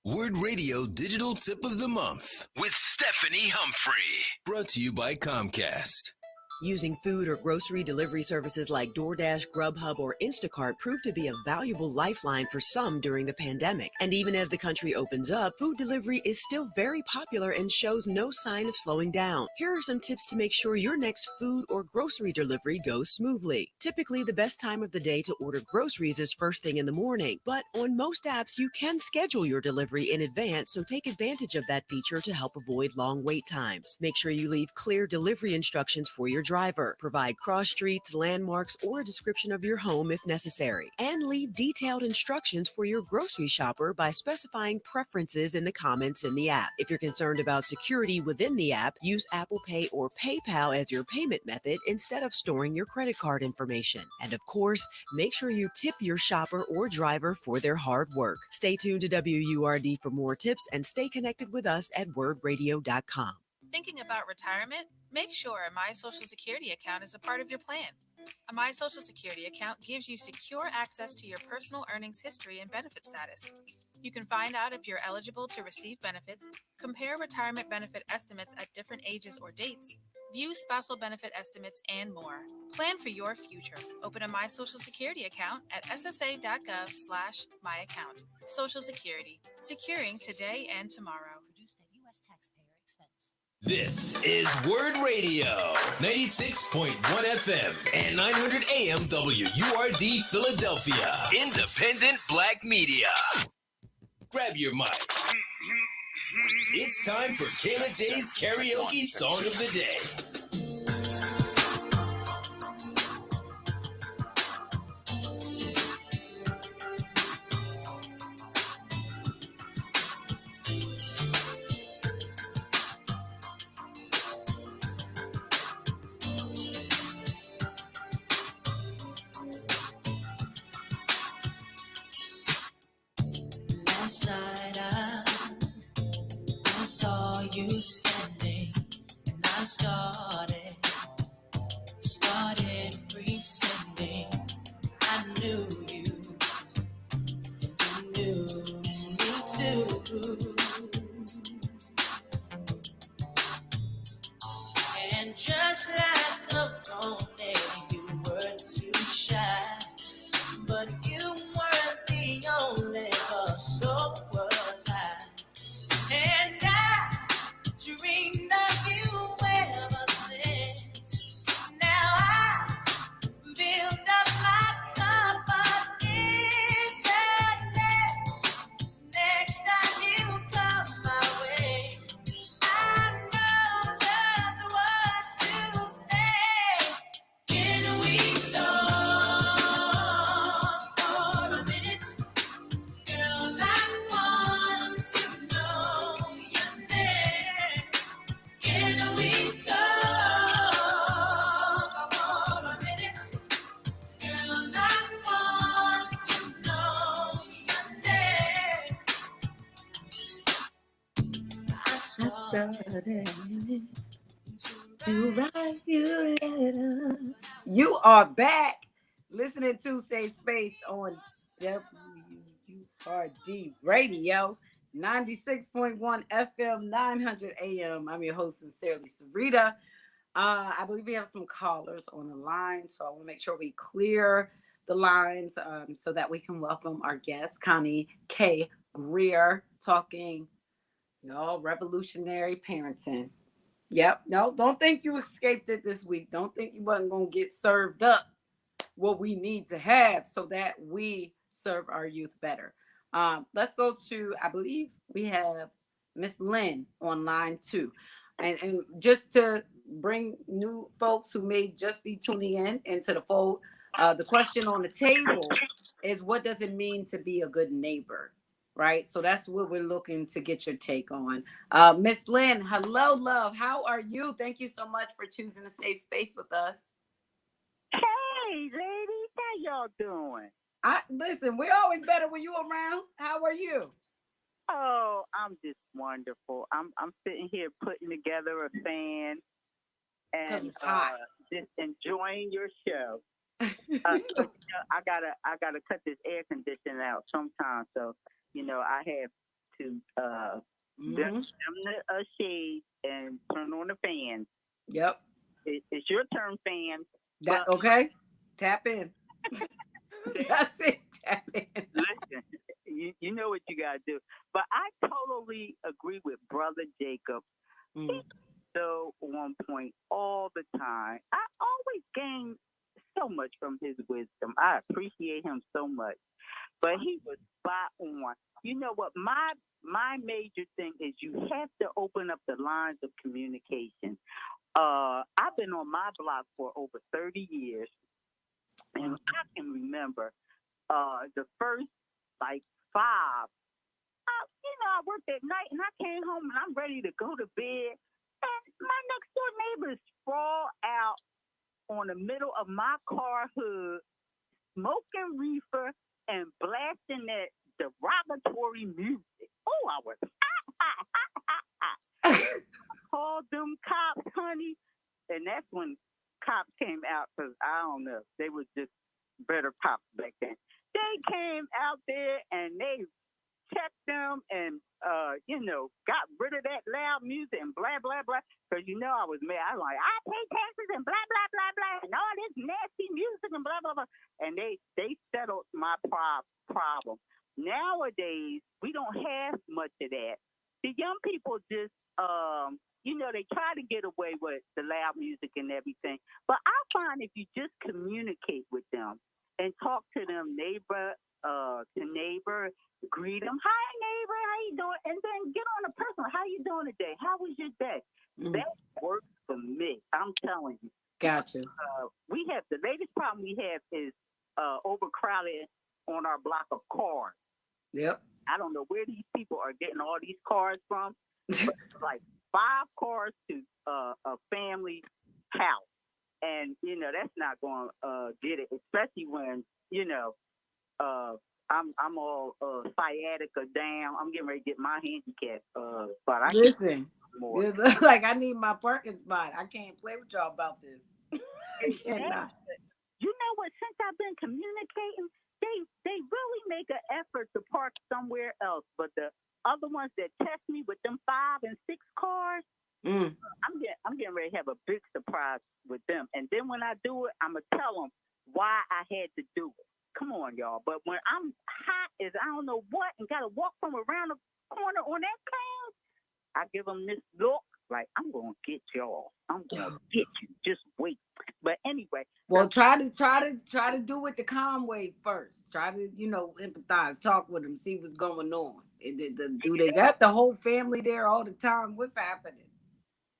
[SPEAKER 1] Word Radio Digital Tip of the Month
[SPEAKER 12] With Stephanie Humphrey.
[SPEAKER 1] brought to you by Comcast.
[SPEAKER 15] Using food or grocery delivery services like DoorDash, Grubhub, or Instacart proved to be a valuable lifeline for some during the pandemic. And even as the country opens up, food delivery is still very popular and shows no sign of slowing down. Here are some tips to make sure your next food or grocery delivery goes smoothly. Typically, the best time of the day to order groceries is first thing in the morning, but on most apps, you can schedule your delivery in advance, so take advantage of that feature to help avoid long wait times. Make sure you leave clear delivery instructions for your driver. Provide cross streets, landmarks, or a description of your home if necessary. And leave detailed instructions for your grocery shopper by specifying preferences in the comments in the app. If you're concerned about security within the app, use Apple Pay or PayPal as your payment method instead of storing your credit card information. And of course, make sure you tip your shopper or driver for their hard work. Stay tuned to WURD for more tips and stay connected with us at wordradio.com.
[SPEAKER 16] Thinking about retirement? Make sure a My Social Security account is a part of your plan. A My Social Security account gives you secure access to your personal earnings history and benefit status. You can find out if you're eligible to receive benefits, compare retirement benefit estimates at different ages or dates, view spousal benefit estimates, and more. Plan for your future. Open a My Social Security account at ssa.gov/myaccount. Social Security, securing today and tomorrow.
[SPEAKER 3] Produced at U.S. taxpayer expense.
[SPEAKER 1] This is Word Radio, 96.1 FM and 900 AM WURD Philadelphia.
[SPEAKER 12] Independent Black Media.
[SPEAKER 1] Grab your mic. It's time for Kayla J's Karaoke Song of the Day.
[SPEAKER 14] Last night I was
[SPEAKER 7] saw you standing, and I started pretending I knew you, and you knew me too. And just like a romance, you were too shy, but you weren't the only cause, so was I. And I dreamed of you ever since. Now I build up my confidence that next time you come my way, I know just what to say. Can we talk for a minute? Girl, I want to know your name. Can we talk for a minute? Girl, I want to know your name. I
[SPEAKER 2] started to write you letters. You are back listening to Safe Space on WURD Radio, 96.1 FM, 900 AM. I'm your host, sincerely, Syreeta. I believe we have some callers on the line, so I want to make sure we clear the lines so that we can welcome our guest, Connie K. Greer, talking, y'all, revolutionary parenting. Yep. No, don't think you escaped it this week. Don't think you wasn't going to get served up what we need to have so that we serve our youth better. Let's go to, I believe we have Miss Lynn on line 2. And just to bring new folks who may just be tuning in into the fold, the question on the table is, what does it mean to be a good neighbor? Right? So that's what we're looking to get your take on. Miss Lynn, hello, love. How are you? Thank you so much for choosing a safe space with us.
[SPEAKER 17] Hey, ladies, how y'all doing?
[SPEAKER 2] Listen, we're always better when you around. How are you?
[SPEAKER 17] Oh, I'm just wonderful. I'm sitting here putting together a fan and
[SPEAKER 2] it's hot.
[SPEAKER 17] Just enjoying your show. I gotta cut this air conditioning out sometime, so I have to dim the shade and turn on the fan.
[SPEAKER 2] Yep.
[SPEAKER 17] It's your turn, fan.
[SPEAKER 2] Okay. Tap in. That's it. Tap in.
[SPEAKER 17] Listen, you know what you gotta do. But I totally agree with Brother Jacob. He's so on point all the time. I always gain so much from his wisdom. I appreciate him so much. But he was spot on. You know what? My major thing is you have to open up the lines of communication. I've been on my block for over 30 years, and I can remember the first 5. I worked at night, and I came home, and I'm ready to go to bed, and my next door neighbor sprawl out on the middle of my car hood, smoking reefer and blasting that derogatory music. Oh, I was called them cops, honey, and that's when cops came out, because I don't know, they were just better cops back then. They came out there and they checked them and got rid of that loud music and blah blah blah, because I was mad. I was like, I pay taxes and blah blah blah blah and all this nasty music and blah blah blah, and they settled my problem. Nowadays we don't have much of that. The young people just they try to get away with the loud music and everything, but I find if you just communicate with them and talk to them neighbor to neighbor, greet them, hi neighbor, how you doing, and then get on a personal, how you doing today, how was your day? That works for me, I'm telling you.
[SPEAKER 2] Gotcha.
[SPEAKER 17] We have the latest problem we have is overcrowded on our block of cars.
[SPEAKER 2] Yep.
[SPEAKER 17] I don't know where these people are getting all these cars from, but like 5 cars to a family house, and that's not going to get it, especially when I'm all sciatica down. I'm getting ready to get my handicap spot. I
[SPEAKER 2] Listen,
[SPEAKER 17] more.
[SPEAKER 2] like I need my parking spot. I can't play with y'all about this. I cannot.
[SPEAKER 17] You know what? Since I've been communicating, they really make an effort to park somewhere else. But the other ones that test me with them 5 and 6 cars, I'm getting ready to have a big surprise with them. And then when I do it, I'm gonna tell them why I had to do it. Come on, y'all. But when I'm hot as I don't know what and gotta walk from around the corner on that cane, I give them this look like I'm gonna get y'all. I'm gonna get you. Just wait. But anyway,
[SPEAKER 2] well, try to do it the calm way first. Try to empathize, talk with them, see what's going on. Do they got the whole family there all the time? What's happening?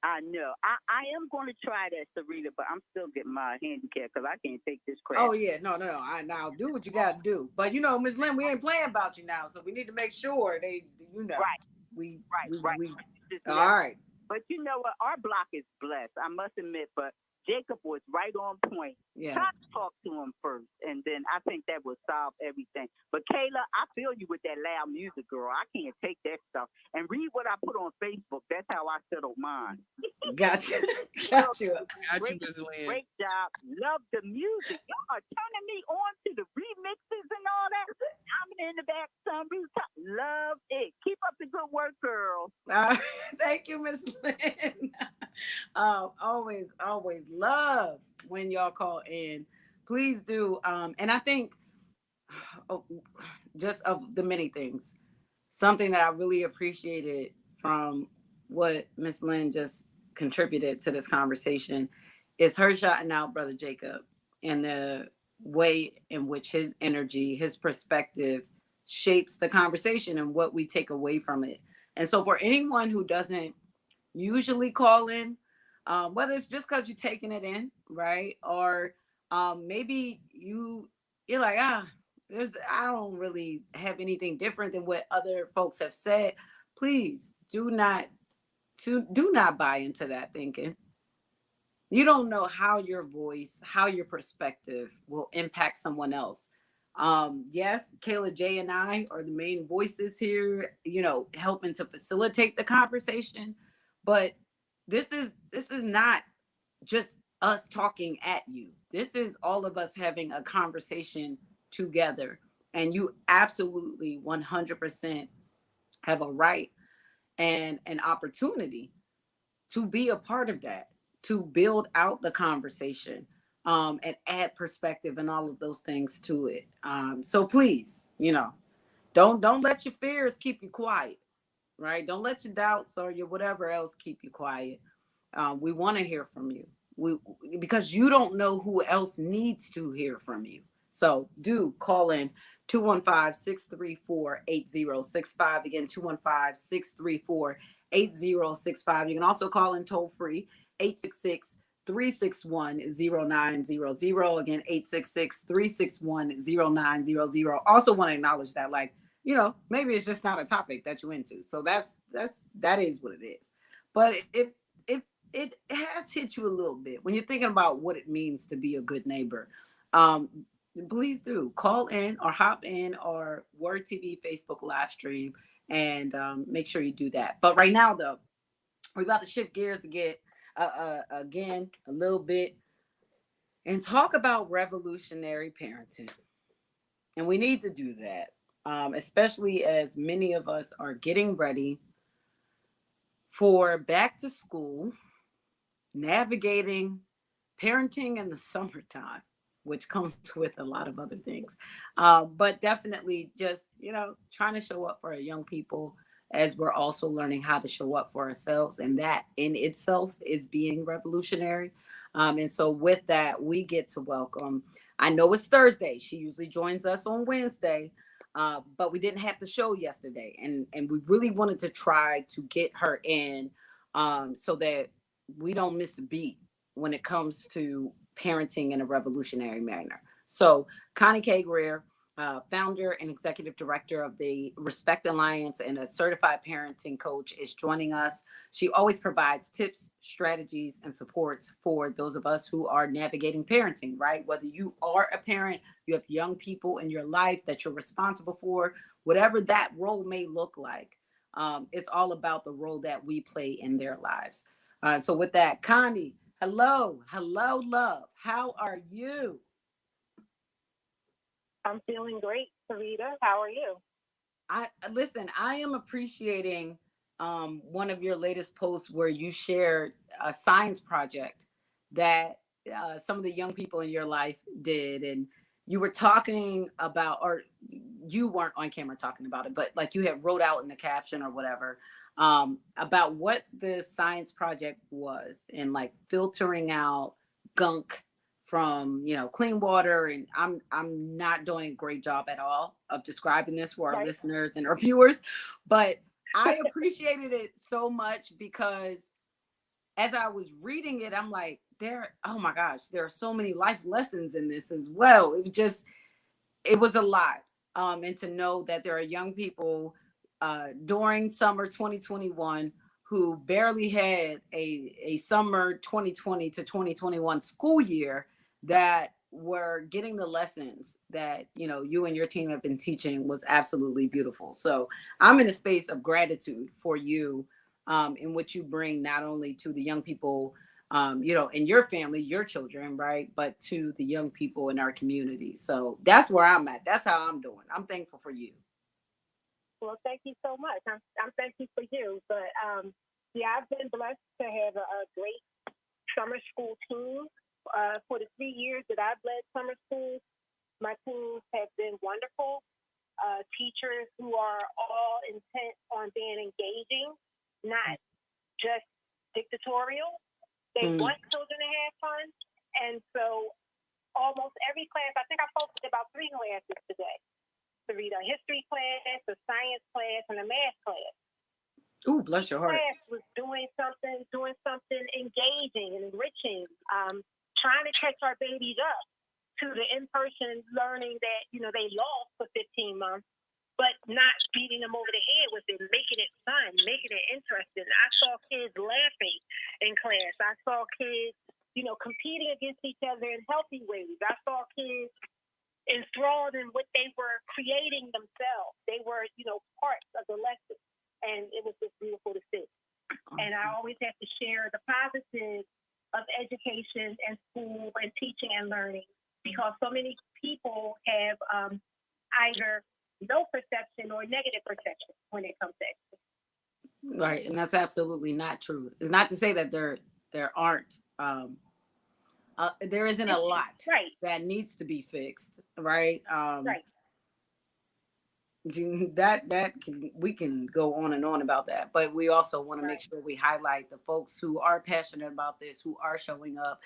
[SPEAKER 17] I know. I am going to try that, Syreeta, but I'm still getting my handicap because I can't take this crap.
[SPEAKER 2] Oh yeah, no. I now do what you got to do. But Ms. Lynn, we ain't playing about you now, so we need to make sure they,
[SPEAKER 17] right.
[SPEAKER 2] We
[SPEAKER 17] All
[SPEAKER 2] right.
[SPEAKER 17] But you know what? Our block is blessed. I must admit, but Jacob was right on point.
[SPEAKER 2] Yes.
[SPEAKER 17] Try to talk to him first, and then I think that will solve everything. But Kayla, I feel you with that loud music, girl. I can't take that stuff. And read what I put on Facebook. That's how I settled mine.
[SPEAKER 2] Gotcha.
[SPEAKER 17] Great job. Love the music. Y'all are turning me on to the remixes and all that. I'm in the back, Syreeta. Love it. Keep up the good work, girl.
[SPEAKER 2] Thank you, Miss Lynn. Always love when y'all call in. Please do. And I think just of the many things, something that I really appreciated from what Miss Lynn just contributed to this conversation is her shouting out Brother Jacob and the way in which his energy, his perspective shapes the conversation and what we take away from it. And so for anyone who doesn't usually call in, whether it's just because you're taking it in, right? Or maybe you're like, I don't really have anything different than what other folks have said. Please do not buy into that thinking. You don't know how your voice, how your perspective will impact someone else. Yes, Kayla J and I are the main voices here, helping to facilitate the conversation. But this is not just us talking at you. This is all of us having a conversation together. And you absolutely 100% have a right and an opportunity to be a part of that, to build out the conversation, and add perspective and all of those things to it. So please, don't let your fears keep you quiet, right? Don't let your doubts or your whatever else keep you quiet. We want to hear from you. Because you don't know who else needs to hear from you. So do call in 215-634-8065. Again, 215-634-8065. You can also call in toll free 866-361-0900. Again, 866-361-0900. Also want to acknowledge that, maybe it's just not a topic that you're into. So that is what it is. But if it has hit you a little bit when you're thinking about what it means to be a good neighbor, please do call in or hop in our Word TV Facebook live stream and make sure you do that. But right now, though, we're about to shift gears to get again a little bit and talk about revolutionary parenting. And we need to do that, especially as many of us are getting ready for back to school, navigating parenting in the summertime, which comes with a lot of other things. But definitely just, trying to show up for our young people as we're also learning how to show up for ourselves. And that in itself is being revolutionary. And so with that, we get to welcome, I know it's Thursday. She usually joins us on Wednesday, but we didn't have the show yesterday. And we really wanted to try to get her in so that we don't miss a beat when it comes to parenting in a revolutionary manner. So Connie K. Greer, founder and executive director of the Respect Alliance and a certified parenting coach, is joining us. She always provides tips, strategies, and supports for those of us who are navigating parenting, right? Whether you are a parent, you have young people in your life that you're responsible for, whatever that role may look like. It's all about the role that we play in their lives. So with that, Connie, hello, love. How are you?
[SPEAKER 18] I'm feeling great, Syreeta. How are you?
[SPEAKER 2] I listen. I am appreciating one of your latest posts where you shared a science project that some of the young people in your life did, and you were talking about, or you weren't on camera talking about it, but like you had wrote out in the caption or whatever about what the science project was, and like filtering out gunk from clean water. And I'm not doing a great job at all of describing this for our listeners and our viewers, but I appreciated it so much because as I was reading it, I'm like, oh my gosh, there are so many life lessons in this as well. It was a lot. And to know that there are young people during summer 2021 who barely had a summer 2020 to 2021 school year that were getting the lessons that you and your team have been teaching was absolutely beautiful. So I'm in a space of gratitude for you in what you bring not only to the young people in your family, your children, right, but to the young people in our community. So that's where I'm at. That's how I'm doing. I'm thankful for you.
[SPEAKER 18] Well, thank you so much. I'm thankful for you. But yeah, I've been blessed to have a great summer school team. For the 3 years that I've led summer schools, my teams have been wonderful. Teachers who are all intent on being engaging, not just dictatorial. They want children to have fun. And so almost every class, I think I posted about 3 classes today. Syreeta, a history class, a science class, and a math class.
[SPEAKER 2] Ooh, bless your heart.
[SPEAKER 18] Class was doing something engaging and enriching, trying to catch our babies up to the in-person learning that, they lost for 15 months, but not beating them over the head with it, making it fun, making it interesting. I saw kids laughing in class. I saw kids, competing against each other in healthy ways. I saw kids enthralled in what they were creating themselves. They were, parts of the lesson. And it was just beautiful to see. Awesome. And I always have to share the positives of education and school and teaching and learning, because so many people have either no perception or negative perception when it comes to education.
[SPEAKER 2] Right. And that's absolutely not true. It's not to say that there aren't there isn't a lot that needs to be fixed, right?
[SPEAKER 18] Right.
[SPEAKER 2] We can go on and on about that, but we also want to make sure we highlight the folks who are passionate about this, who are showing up,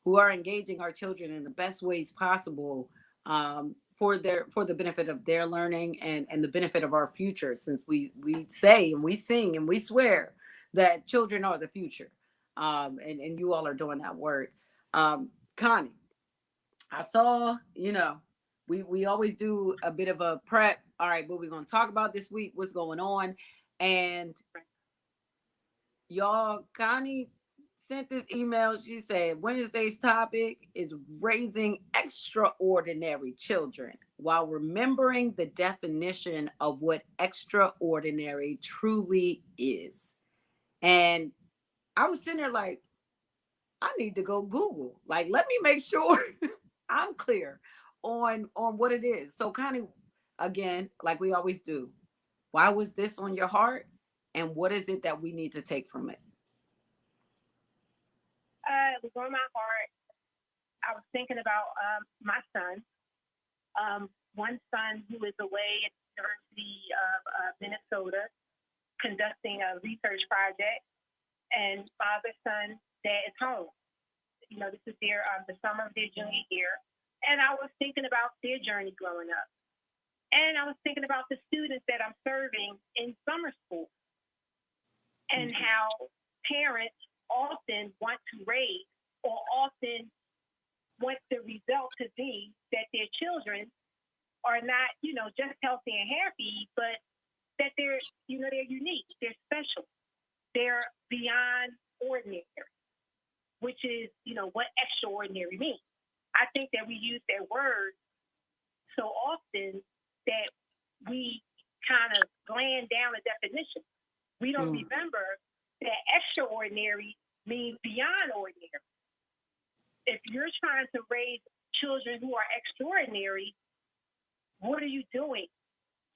[SPEAKER 2] who are engaging our children in the best ways possible for the benefit of their learning and the benefit of our future. Since we say and we sing and we swear that children are the future, and you all are doing that work. Connie, I saw, we always do a bit of a prep. All right, what we're going to talk about this week, what's going on. And y'all, Connie sent this email. She said, Wednesday's topic is raising extraordinary children while remembering the definition of what extraordinary truly is. And I was sitting there like, I need to go Google. Like, let me make sure I'm clear on what it is. So Connie, again, like we always do, why was this on your heart? And what is it that we need to take from it?
[SPEAKER 18] It was on my heart. I was thinking about my son. One son who is away at the University of Minnesota conducting a research project, and my other son that is home. This is the summer of their junior year. And I was thinking about their journey growing up. And I was thinking about the students that I'm serving in summer school and how parents often want to raise or often want the result to be that their children are not, just healthy and happy, but that they're unique, they're special, they're beyond ordinary, which is, what extraordinary means. I think that we use that word so often that we kind of gland down a definition. We don't remember that extraordinary means beyond ordinary. If you're trying to raise children who are extraordinary, what are you doing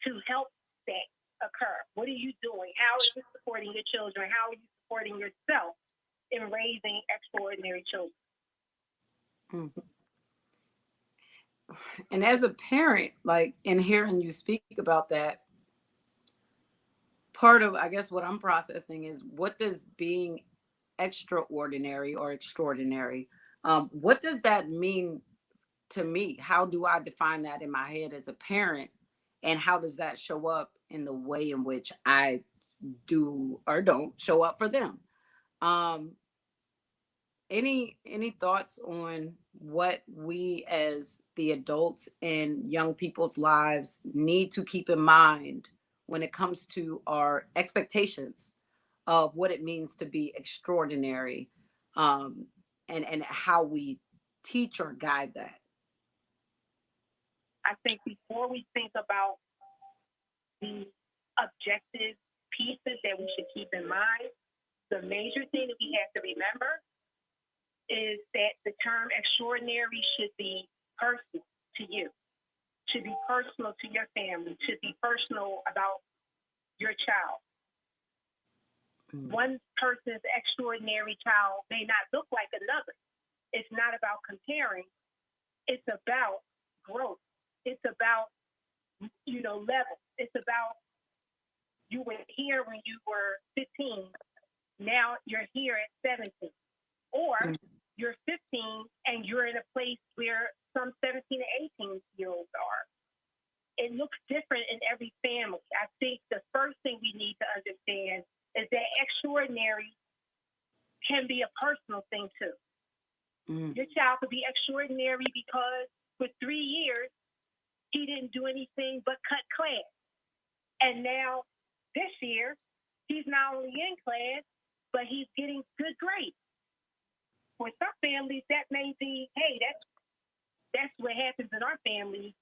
[SPEAKER 18] to help that occur? What are you doing? How are you supporting your children? How are you supporting yourself in raising extraordinary children?
[SPEAKER 2] Mm-hmm. And as a parent, like, in hearing you speak about that, part of, I guess, what I'm processing is, what does being extraordinary or extraordinary, what does that mean to me? How do I define that in my head as a parent? And how does that show up in the way in which I do or don't show up for them? Any thoughts on what we as the adults in young people's lives need to keep in mind when it comes to our expectations of what it means to be extraordinary, and how we teach or guide that?
[SPEAKER 18] I think before we think about the objective pieces that we should keep in mind, the major thing that we have to remember is that the term extraordinary should be personal to you, should be personal to your family, should be personal about your child. One person's extraordinary child may not look like another. It's not about comparing. It's about growth. It's about, level. It's about, you were here when you were 15. Now you're here at 17. Or you're 15 and you're in a place where some 17 and 18-year-olds are. It looks different in every family. I think the first thing we need to understand is that extraordinary can be a personal thing too. Your child could be extraordinary because for 3 years, he didn't do anything but cut class. And now this year, he's not only in class, but he's getting good grades. For some families, that may be, hey, that's what happens in our family.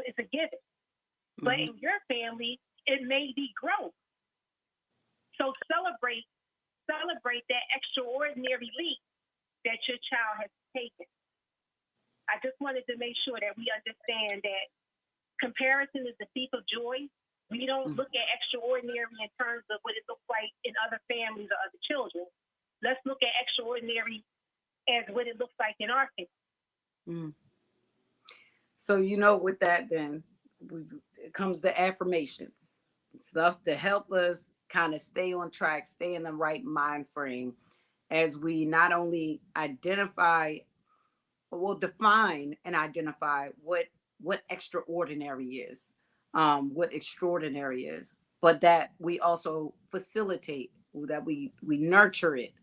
[SPEAKER 18] It's a given. But in your family, it may be growth. So celebrate that extraordinary leap that your child has taken. I just wanted to make sure that we understand that comparison is the thief of joy. We don't look at extraordinary in terms of what it looks like in other families or other children. Let's look at extraordinary as what it looks like in our family.
[SPEAKER 2] So, with that, then it comes the affirmations, stuff to help us kind of stay on track, stay in the right mind frame, as we not only define and identify what extraordinary is, but that we also facilitate, that we nurture it.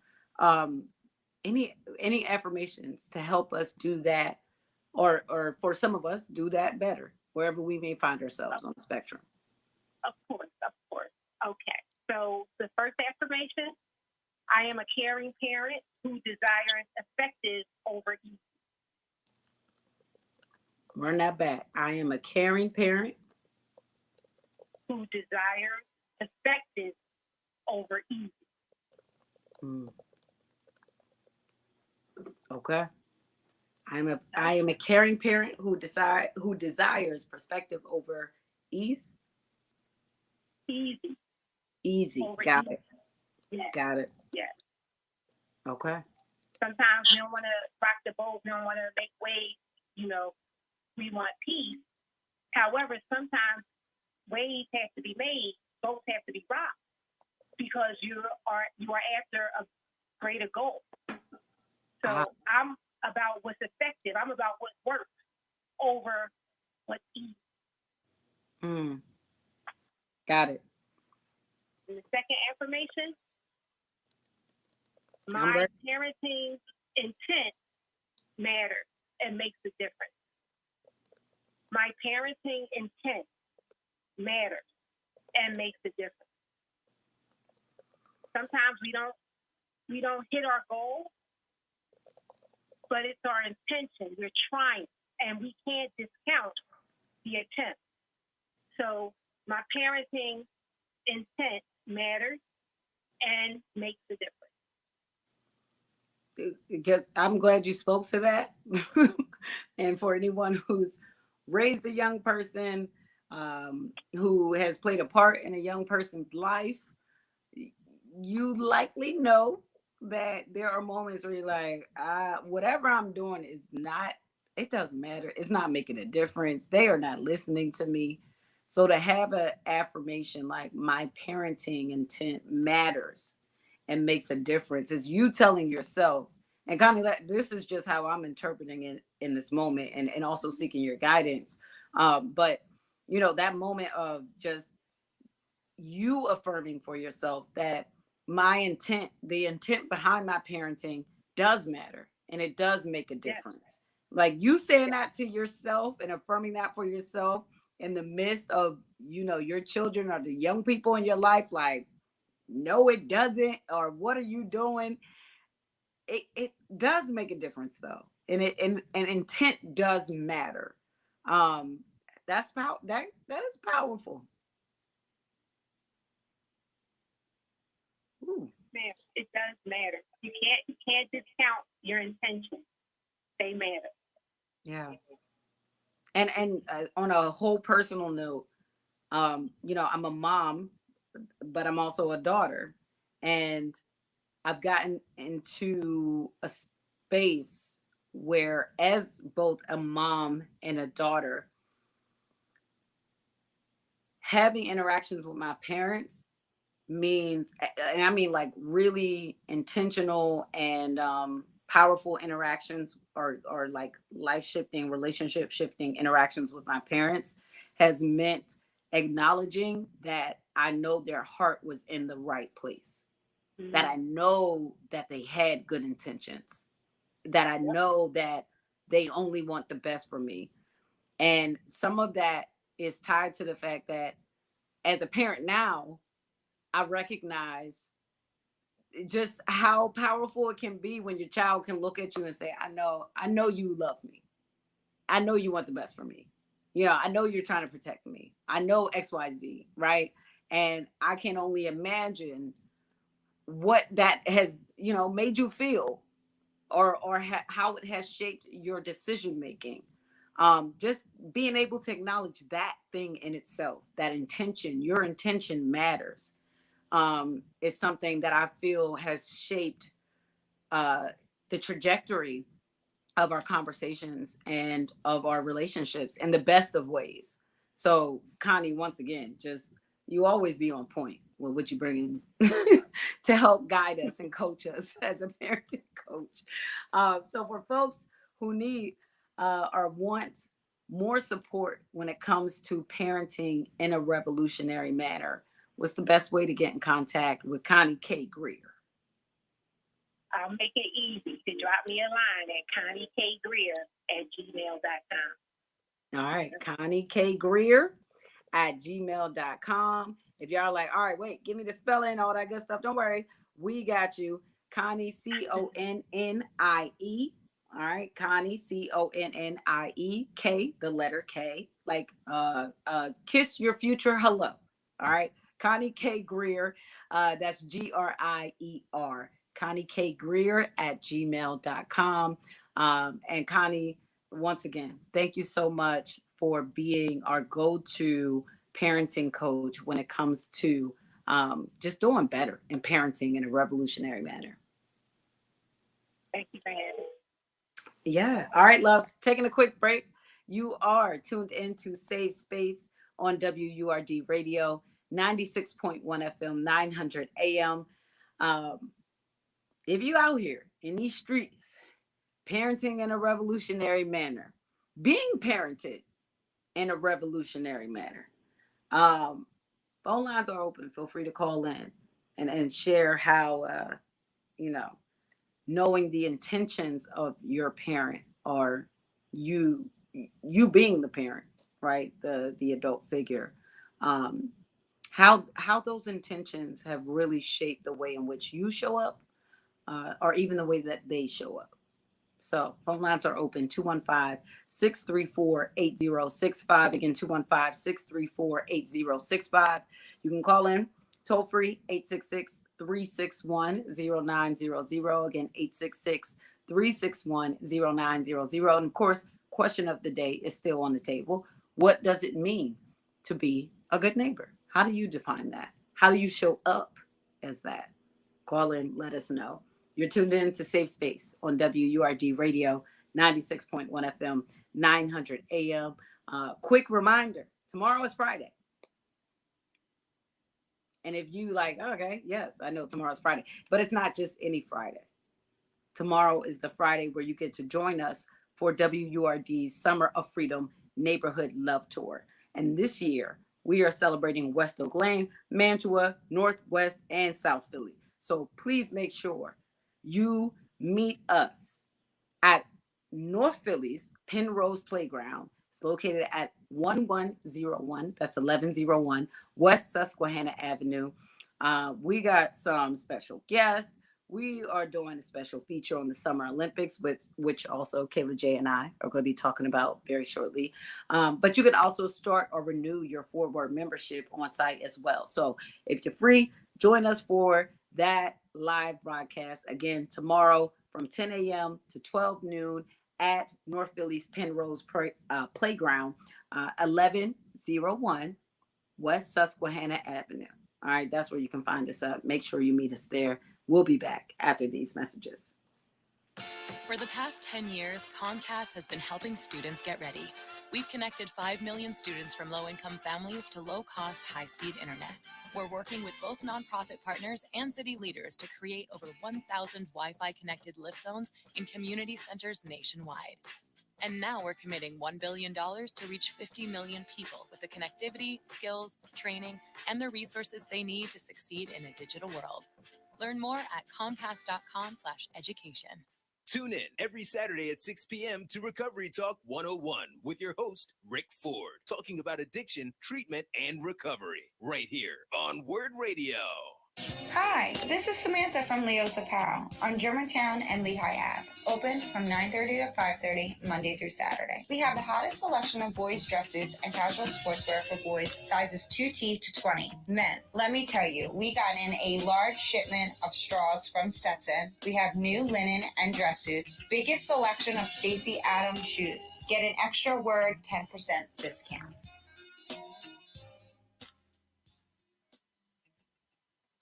[SPEAKER 2] Any affirmations to help us do that, or for some of us do that better, wherever we may find ourselves on the spectrum?
[SPEAKER 18] Of course. Okay. So the first affirmation: I am a caring parent who desires effective over easy.
[SPEAKER 2] Run that back. I am a caring parent
[SPEAKER 18] who desires effective over easy.
[SPEAKER 2] Okay. I am a caring parent who desires perspective over ease. Easy.
[SPEAKER 18] Over
[SPEAKER 2] Got
[SPEAKER 18] easy.
[SPEAKER 2] it.
[SPEAKER 18] Yes.
[SPEAKER 2] Got it.
[SPEAKER 18] Yes.
[SPEAKER 2] Okay.
[SPEAKER 18] Sometimes we don't want to rock the boat. We don't want to make waves. We want peace. However, sometimes waves have to be made. Boats have to be rocked because you are after a greater goal. So I'm about what's effective. I'm about what works over what's easy.
[SPEAKER 2] Got it.
[SPEAKER 18] And the second affirmation: my parenting intent matters and makes a difference. my parenting intent matters and makes a difference. Sometimes we don't hit our goal, but it's our intention. We're trying, and we can't discount the attempt. So my parenting intent matters and makes a difference.
[SPEAKER 2] I'm glad you spoke to that. And for anyone who's raised a young person, who has played a part in a young person's life, you likely know that there are moments where you're like, whatever I'm doing is not, it doesn't matter. It's not making a difference. They are not listening to me. So to have an affirmation like my parenting intent matters and makes a difference is you telling yourself, and Connie, this is just how I'm interpreting it in this moment, and also seeking your guidance. But that moment of just you affirming for yourself that my intent, the intent behind my parenting does matter and it does make a difference. Like you saying that to yourself and affirming that for yourself in the midst of, your children or the young people in your life, like, no, it doesn't, or what are you doing? It does make a difference though. And intent does matter. That's that is powerful.
[SPEAKER 18] Ooh. Man, it does matter. You can't discount your intentions. They matter.
[SPEAKER 2] Yeah. And on a whole personal note, I'm a mom, but I'm also a daughter, and I've gotten into a space where, as both a mom and a daughter, having interactions with my parents means, and I mean like really intentional and powerful interactions, or like life shifting, relationship shifting interactions with my parents, has meant acknowledging that I know their heart was in the right place, that I know that they had good intentions, that I know that they only want the best for me. And some of that is tied to the fact that as a parent now, I recognize just how powerful it can be when your child can look at you and say, I know you love me. I know you want the best for me. I know you're trying to protect me. I know XYZ, right? And I can only imagine what that has, made you feel, or how it has shaped your decision making. Just being able to acknowledge that thing in itself, that intention, your intention matters, is something that I feel has shaped the trajectory of our conversations and of our relationships in the best of ways. So, Connie, once again, just you always be on point with what you bring in to help guide us and coach us as a parenting coach. So, for folks who need or want more support when it comes to parenting in a revolutionary manner, what's the best way to get in contact with Connie K. Greer?
[SPEAKER 18] I'll make it easy to drop me a line at ConnieKGreer@gmail.com.
[SPEAKER 2] All right, Connie K. Greer at gmail.com. If y'all are like, all right, wait, give me the spelling, all that good stuff, don't worry. We got you. Connie, Connie. All right, Connie, Connie, K, the letter K, like kiss your future hello. All right, Connie K. Greer, that's Grier. Connie K. Greer at gmail.com. And Connie, once again, thank you so much for being our go-to parenting coach when it comes to just doing better in parenting in a revolutionary manner.
[SPEAKER 18] Thank you for having me.
[SPEAKER 2] Yeah. All right, loves. Taking a quick break. You are tuned into Safe Space on WURD Radio, 96.1 FM, 900 AM. If you out here in these streets, parenting in a revolutionary manner, being parented in a revolutionary manner, phone lines are open. Feel free to call in and share how, knowing the intentions of your parent, or you being the parent, right? The adult figure. Um, how those intentions have really shaped the way in which you show up, or even the way that they show up. So phone lines are open 215-634-8065. Again, 215-634-8065. You can call in toll free 866-361-0900. Again, 866-361-0900. And of course, question of the day is still on the table. What does it mean to be a good neighbor? How do you define that? How do you show up as that? Call in, let us know. You're tuned in to Safe Space on WURD Radio, 96.1 FM, 900 AM. Quick reminder, tomorrow is Friday. And if you like, okay, yes, I know tomorrow's Friday, but it's not just any Friday. Tomorrow is the Friday where you get to join us for WURD's Summer of Freedom Neighborhood Love Tour. And this year, we are celebrating West Oak Lane, Mantua, Northwest, and South Philly. So please make sure you meet us at North Philly's Penrose Playground. It's located at 1101, that's 1101 West Susquehanna Avenue. We got some special guests. We are doing a special feature on the Summer Olympics, with which also Kayla J and I are going to be talking about very shortly. But you can also start or renew your forward membership on site as well. So if you're free, join us for that live broadcast again tomorrow from 10 a.m. to 12 noon at North Philly's Penrose Playground, 1101 West Susquehanna Avenue. All right, that's where you can find us up. Make sure you meet us there. We'll be back after these messages.
[SPEAKER 9] For the past 10 years, Comcast has been helping students get ready. We've connected 5 million students from low-income families to low-cost, high-speed internet. We're working with both nonprofit partners and city leaders to create over 1,000 Wi-Fi connected lift zones in community centers nationwide. And now we're committing $1 billion to reach 50 million people with the connectivity, skills, training, and the resources they need to succeed in a digital world. Learn more at comcast.com/education.
[SPEAKER 12] Tune in every Saturday at 6 p.m. to Recovery Talk 101 with your host, Rick Ford, talking about addiction, treatment, and recovery, right here on Word Radio.
[SPEAKER 19] Hi, this is Samantha from Leo's Apparel on Germantown and Lehigh Ave. Open from 9:30 to 5:30, Monday through Saturday. We have the hottest selection of boys' dress suits and casual sportswear for boys, sizes 2T to 20. Men, let me tell you, we got in a large shipment of straws from Stetson. We have new linen and dress suits. Biggest selection of Stacey Adams shoes. Get an extra word 10% discount.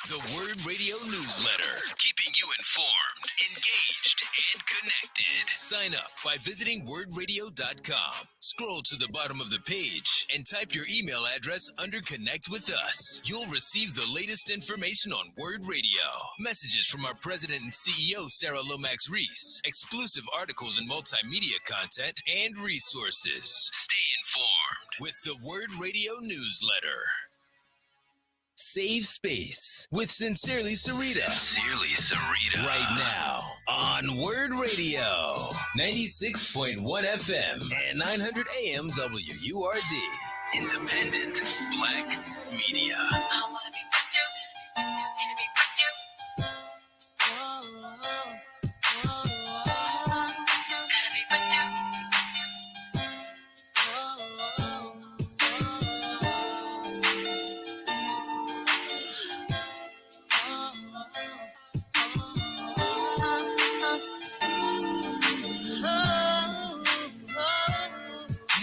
[SPEAKER 12] The Word Radio newsletter, keeping you informed, engaged, and connected. Sign up by visiting wordradio.com. Scroll to the bottom of the page and type your email address under Connect with Us. You'll receive the latest information on Word Radio. Messages from our president and CEO, Sarah Lomax Reese. Exclusive articles and multimedia content and resources. Stay informed with the Word Radio newsletter. Save Space with Sincerely Syreeta. Sincerely Syreeta. Right now on Word Radio. 96.1 FM and 900 AM WURD. Independent Black Media. I want to be with you. And be with you. Gotta be with you.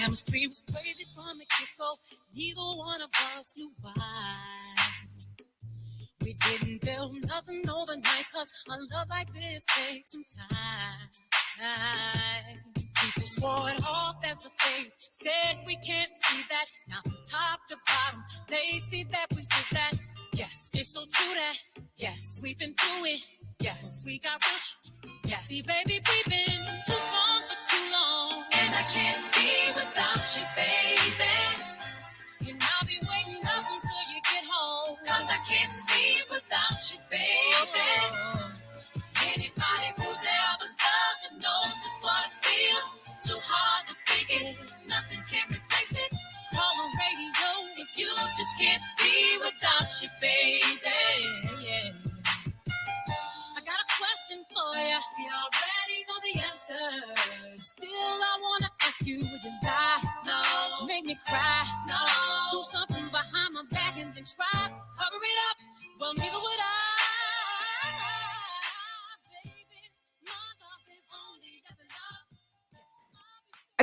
[SPEAKER 20] Chemistry was crazy from the get-go. Neither one of us knew why. We didn't build nothing overnight, cause a love like this takes some time. People swore it off as a phase, said we can't see that. Now from top to bottom, they see that we did that. Yes, it's so true that, yes, we've been through it. Yes, we got rich. Yes, see baby, we've been too strong for too long. And I can't be without you, baby. And I'll be waiting up until you get home. Cause I can't sleep without you, baby. Anybody who's ever loved you know just what I feel. Too hard to fake it, nothing can replace it.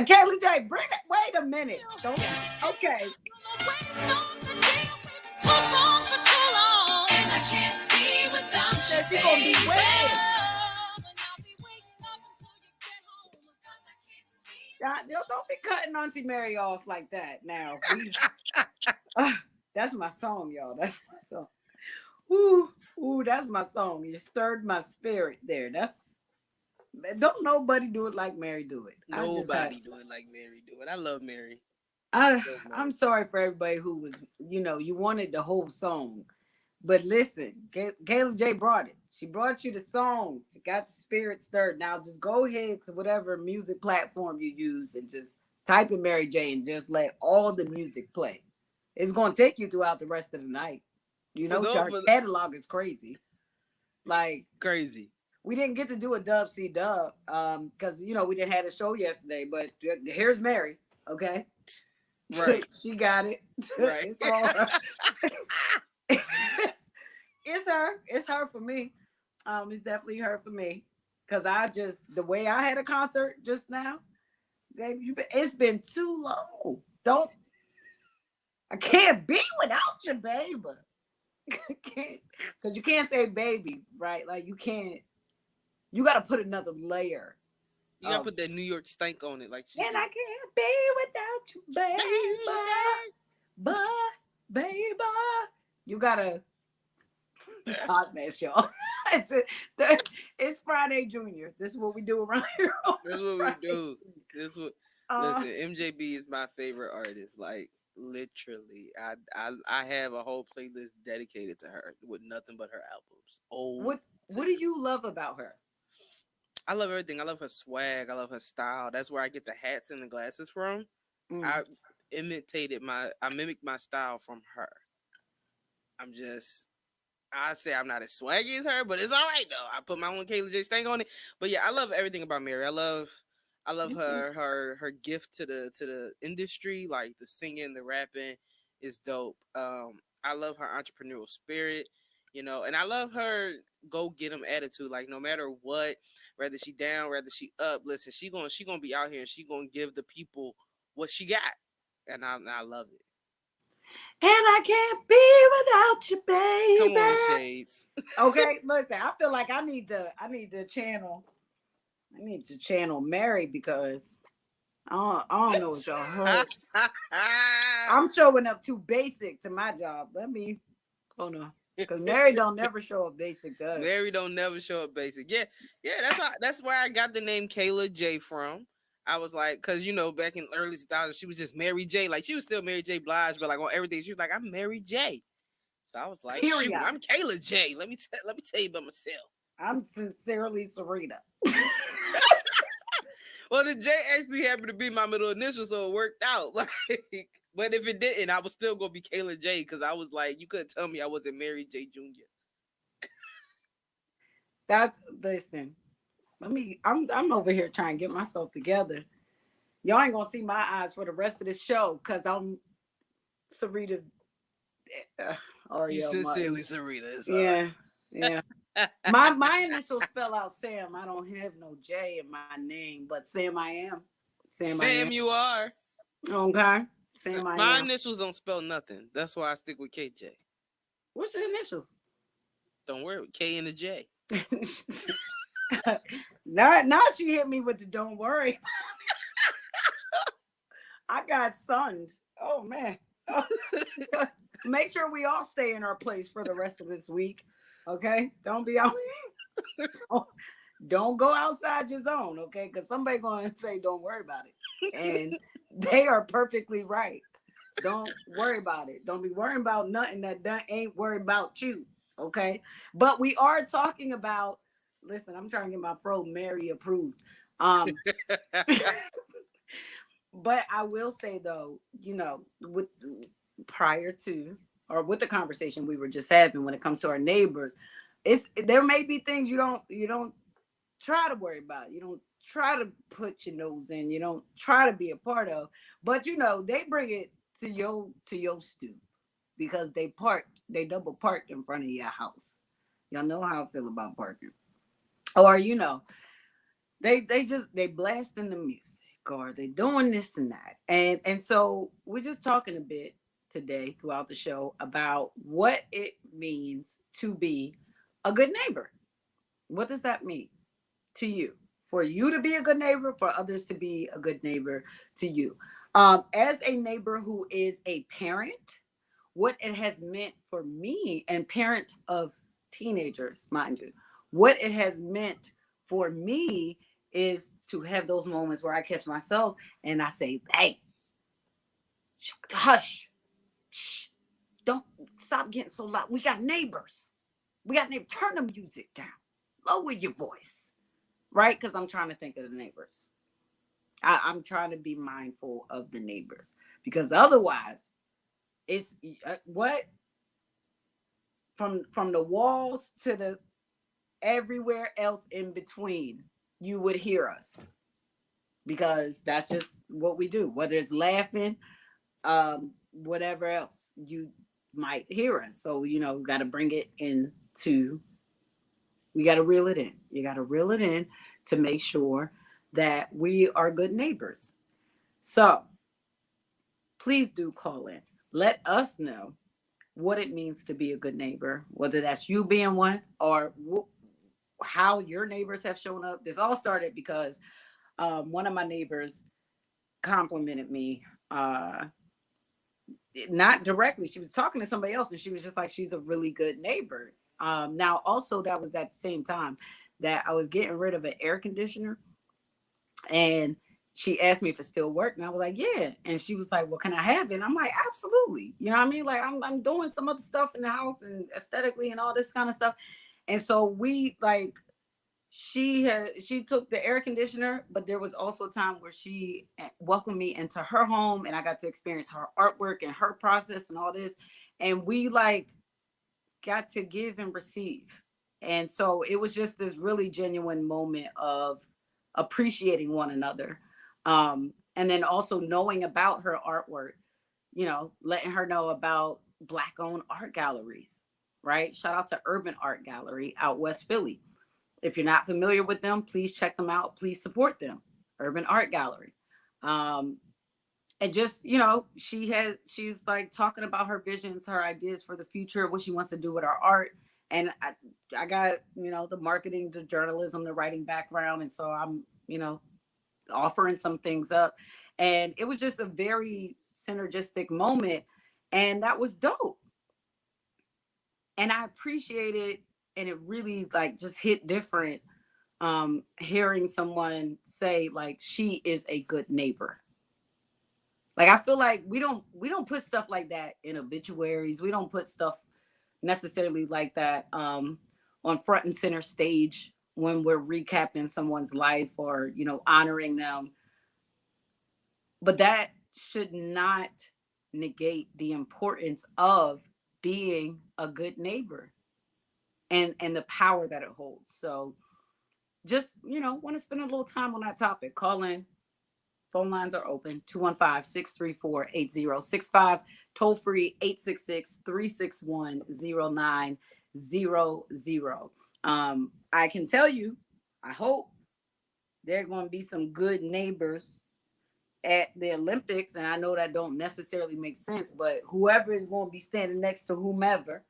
[SPEAKER 2] Kayla J, bring it. Wait a minute. Don't. Okay.
[SPEAKER 20] Too strong for too long, and I can't be without you,
[SPEAKER 2] She gonna be
[SPEAKER 20] baby.
[SPEAKER 2] waiting. Don't be cutting Auntie Mary off like that. Now, that's my song, y'all. That's my song. Ooh, that's my song. You stirred my spirit there. Don't nobody do it like Mary do it.
[SPEAKER 6] Nobody do it like Mary do it. I love Mary.
[SPEAKER 2] I'm sorry for everybody who was, you wanted the whole song. But listen, Kayla J brought it. She brought you the song. She got your spirit stirred. Now just go ahead to whatever music platform you use and just type in Mary J and just let all the music play. It's going to take you throughout the rest of the night. Our catalog is crazy. Like
[SPEAKER 6] crazy.
[SPEAKER 2] We didn't get to do a dub C dub because, we didn't have a show yesterday. But here's Mary, okay?
[SPEAKER 6] Right.
[SPEAKER 2] She got it.
[SPEAKER 6] Right.
[SPEAKER 2] It's her for me. It's definitely her for me. Cause the way I had a concert just now, baby, it's been too long. I can't be without you, baby. Cause you can't say baby, right? Like you can't. You got to put another layer.
[SPEAKER 6] You gotta put that New York stank on it, like.
[SPEAKER 2] And I can't be without you, baby. But baby, you gotta. Hot mess, y'all. It's Friday Junior. This is what we do around here.
[SPEAKER 6] This is what we do. Listen, MJB is my favorite artist. Like literally, I have a whole playlist dedicated to her with nothing but her albums.
[SPEAKER 2] What do you love about her?
[SPEAKER 6] I love everything. I love her swag. I love her style. That's where I get the hats and the glasses from. I mimicked my style from her. I say I'm not as swaggy as her, but it's all right though. I put my own Kayla J stank on it. But yeah, I love everything about Mary. I love her gift to the industry, like the singing, the rapping is dope. I love her entrepreneurial spirit, and I love her go get 'em attitude. Like no matter what, whether she down, whether she up, listen, she gonna be out here and she gonna give the people what she got, and I love it.
[SPEAKER 2] And I can't be without you, baby.
[SPEAKER 6] Come on, Shades.
[SPEAKER 2] Okay, listen. I feel like I need to channel Mary because I don't know what y'all heard. I'm showing up too basic to my job. Hold on. Because Mary don't never show up basic to us.
[SPEAKER 6] Mary don't never show up basic. Yeah. That's where I got the name Kayla J from. I was like, because back in early 2000s, she was just Mary J. Like she was still Mary J. Blige, but like on everything, she was like, I'm Mary J. So I was like, shoot, I'm Kayla J. Let me tell you about myself.
[SPEAKER 2] I'm sincerely Syreeta.
[SPEAKER 6] Well, the J actually happened to be my middle initial, so it worked out. Like, but if it didn't, I was still gonna be Kayla J. Because I was like, you couldn't tell me I wasn't Mary J. Jr.
[SPEAKER 2] Listen. I'm over here trying to get myself together. Y'all ain't gonna see my eyes for the rest of this show because I'm Syreeta.
[SPEAKER 6] You sincerely Syreeta.
[SPEAKER 2] Yeah. My initials spell out Sam. I don't have no J in my name, but Sam I am.
[SPEAKER 6] Sam you are.
[SPEAKER 2] Okay. Sam I am.
[SPEAKER 6] My initials don't spell nothing. That's why I stick with KJ.
[SPEAKER 2] What's your initials?
[SPEAKER 6] Don't worry, K and a J.
[SPEAKER 2] Now she hit me with the don't worry. I got sons. Oh man. Make sure we all stay in our place for the rest of this week. Okay? Don't be out. Don't go outside your zone, okay? Because somebody going to say, don't worry about it. And they are perfectly right. Don't worry about it. Don't be worrying about nothing that ain't worried about you, okay? But we are talking about, listen, I'm trying to get my fro Mary approved. But I will say, though, with the conversation we were just having when it comes to our neighbors, there may be things you don't try to worry about. You don't try to put your nose in. You don't try to be a part of. But they bring it to your stoop because they double parked in front of your house. Y'all know how I feel about parking. Or they blasting the music. or they doing this and that. And so we're just talking a bit today throughout the show about what it means to be a good neighbor. What does that mean to you? For you to be a good neighbor, for others to be a good neighbor to you. As a neighbor who is a parent, what it has meant for me, and parent of teenagers, mind you, what it has meant for me is to have those moments where I catch myself and I say, hey, hush, shh, don't stop getting so loud. We got neighbors. We got neighbors. Turn the music down. Lower your voice, right? Because I'm trying to think of the neighbors. I'm trying to be mindful of the neighbors because otherwise, it's what from the walls to the everywhere else in between, you would hear us because that's just what we do. Whether it's laughing, whatever else, you might hear us. So got to bring it into. We got to reel it in. You got to reel it in to make sure that we are good neighbors. So please do call in. Let us know what it means to be a good neighbor, whether that's you being one or how your neighbors have shown up. This all started because one of my neighbors complimented me, not directly. She was talking to somebody else and she was just like, she's a really good neighbor. Now, also, that was at the same time that I was getting rid of an air conditioner, and she asked me if it still worked, and I was like, yeah. And she was like, well, can I have it? And I'm like, absolutely. You know what I mean? Like, I'm doing some other stuff in the house and aesthetically and all this kind of stuff. And so she took the air conditioner, but there was also a time where she welcomed me into her home and I got to experience her artwork and her process and all this. And we got to give and receive. And so it was just this really genuine moment of appreciating one another. And then also knowing about her artwork, letting her know about Black owned art galleries, right? Shout out to Urban Art Gallery out West Philly. If you're not familiar with them, please check them out. Please support them. Urban Art Gallery. And just, she's like talking about her visions, her ideas for the future, what she wants to do with her art. And I got, the marketing, the journalism, the writing background. And so I'm, offering some things up. And it was just a very synergistic moment. And that was dope. And I appreciate it. And it really just hit different hearing someone say she is a good neighbor. I feel like we don't put stuff like that in obituaries. We don't put stuff necessarily like that on front and center stage when we're recapping someone's life or honoring them. But that should not negate the importance of being a good neighbor and the power that it holds. So just want to spend a little time on that topic. Call in. Phone lines are open, 215-634-8065, toll free 866-361-0900. I can tell you, I hope there are going to be some good neighbors at the Olympics, and I know that don't necessarily make sense, but whoever is going to be standing next to whomever,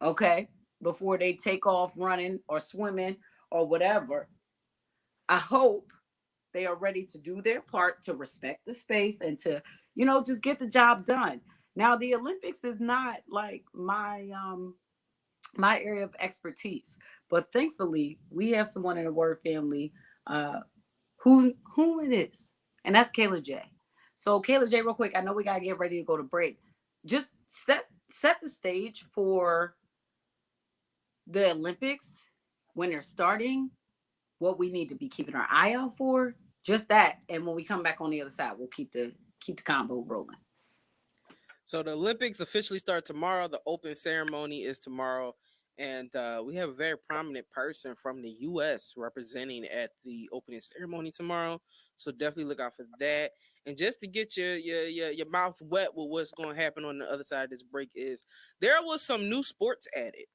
[SPEAKER 2] okay, before they take off running or swimming or whatever, I hope they are ready to do their part to respect the space and to, just get the job done. Now, the Olympics is not my area of expertise, but thankfully we have someone in the Word family who it is, and that's Kayla J. So Kayla J, real quick, I know we gotta get ready to go to break. Just set the stage for the Olympics when they're starting, what we need to be keeping our eye out for. Just that, and when we come back on the other side, we'll keep the combo rolling.
[SPEAKER 6] So the Olympics officially start tomorrow. The open ceremony is tomorrow, and we have a very prominent person from the U.S. representing at the opening ceremony tomorrow. So definitely look out for that. And just to get your mouth wet with what's going to happen on the other side of this break is there was some new sports added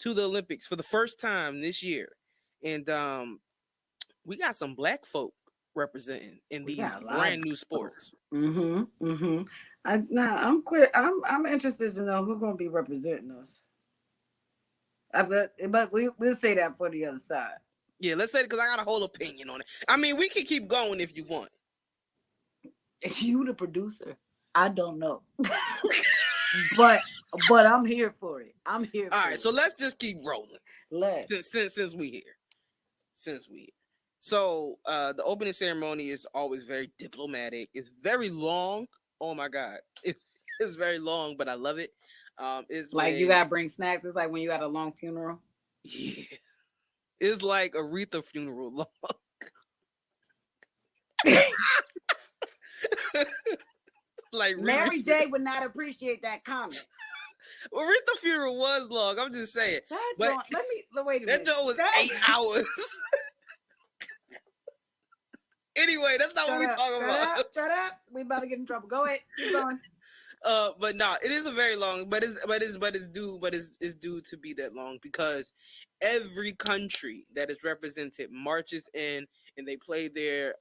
[SPEAKER 6] to the Olympics for the first time this year, and we got some Black folk representing in
[SPEAKER 2] We
[SPEAKER 6] these
[SPEAKER 2] got a lot
[SPEAKER 6] brand
[SPEAKER 2] of
[SPEAKER 6] new sports.
[SPEAKER 2] I'm clear. I'm interested to know who's gonna be representing us. But we'll say that for the other side.
[SPEAKER 6] Yeah, let's say it because I got a whole opinion on it. I mean, we can keep going if you want.
[SPEAKER 2] It's you, the producer. I don't know, but I'm here for it. I'm here.
[SPEAKER 6] All right, so let's just keep rolling.
[SPEAKER 2] Let's
[SPEAKER 6] since we here. So the opening ceremony is always very diplomatic. It's very long. Oh my god, it's very long, but I love it. It's
[SPEAKER 2] like you
[SPEAKER 6] when,
[SPEAKER 2] gotta bring snacks. It's like when you had a long funeral.
[SPEAKER 6] yeah, it's like Aretha funeral long. Like
[SPEAKER 2] Mary J would not appreciate that comment.
[SPEAKER 6] Aretha funeral was long. I'm just saying. But
[SPEAKER 2] wait a minute.
[SPEAKER 6] That joke was 8 hours. Anyway, that's not what we're talking about.
[SPEAKER 2] Shut up. We about to get in trouble. Go ahead. Keep going.
[SPEAKER 6] But no, it is a very long, but it's due to be that long because every country that is represented marches in and they play their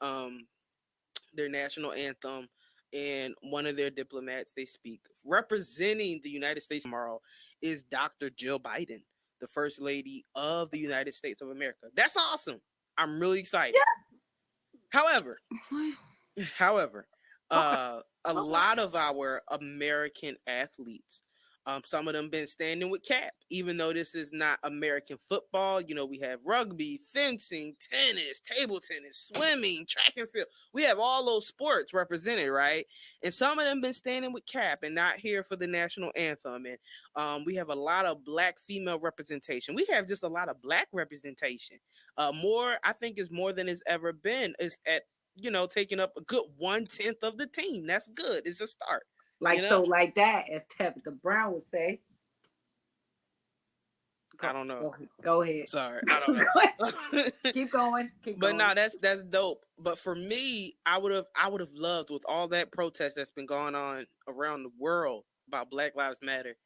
[SPEAKER 6] national anthem, and one of their diplomats they speak. Representing the United States tomorrow is Dr. Jill Biden, the First Lady of the United States of America. That's awesome. I'm really excited. Yeah. However, a lot of our American athletes, some of them been standing with Cap, even though this is not American football. You know, we have rugby, fencing, tennis, table tennis, swimming, track and field. We have all those sports represented, right? And some of them been standing with Cap and not here for the national anthem. And we have a lot of Black female representation. We have just a lot of Black representation. I think is more than it's ever been. Is at taking up a good 1/10 of the team. That's good. It's a start.
[SPEAKER 2] So like that, as Tabitha Brown would say.
[SPEAKER 6] I don't know.
[SPEAKER 2] Go ahead.
[SPEAKER 6] Sorry, I don't know.
[SPEAKER 2] Keep going.
[SPEAKER 6] But no, that's dope. But for me, I would have loved, with all that protest that's been going on around the world about Black Lives Matter,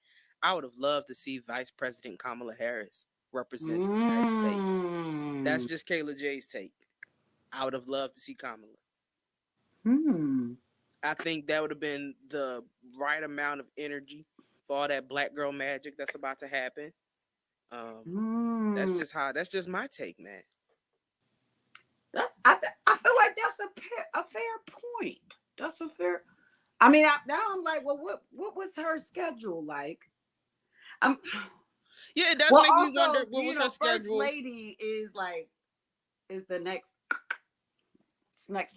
[SPEAKER 6] I would have loved to see Vice President Kamala Harris represent the United States. That's just Kayla J's take. I would have loved to see Kamala. I think that would have been the right amount of energy for all that Black girl magic that's about to happen. That's just my take, man.
[SPEAKER 2] I feel like that's a fair point. That's a fair. I mean, now I'm like, well, what was her schedule like?
[SPEAKER 6] Yeah, it does make me wonder what was her schedule.
[SPEAKER 2] First Lady is the next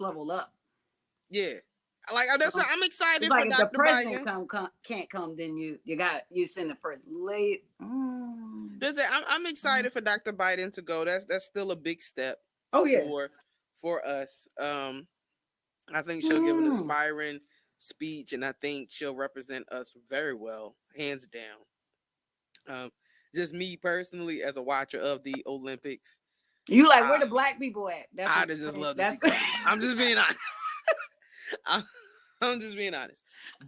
[SPEAKER 2] level up.
[SPEAKER 6] Yeah, like I'm excited
[SPEAKER 2] like
[SPEAKER 6] for
[SPEAKER 2] if
[SPEAKER 6] Dr.
[SPEAKER 2] the president
[SPEAKER 6] Biden.
[SPEAKER 2] Can't come, then you send the First Lady.
[SPEAKER 6] I'm excited for Dr. Biden to go. That's still a big step.
[SPEAKER 2] Oh yeah,
[SPEAKER 6] for us. I think she'll give an inspiring speech, and I think she'll represent us very well, hands down. Just me personally, as a watcher of the Olympics,
[SPEAKER 2] you like where the Black people at?
[SPEAKER 6] I just love to see. I'm just being honest. I'm just being honest.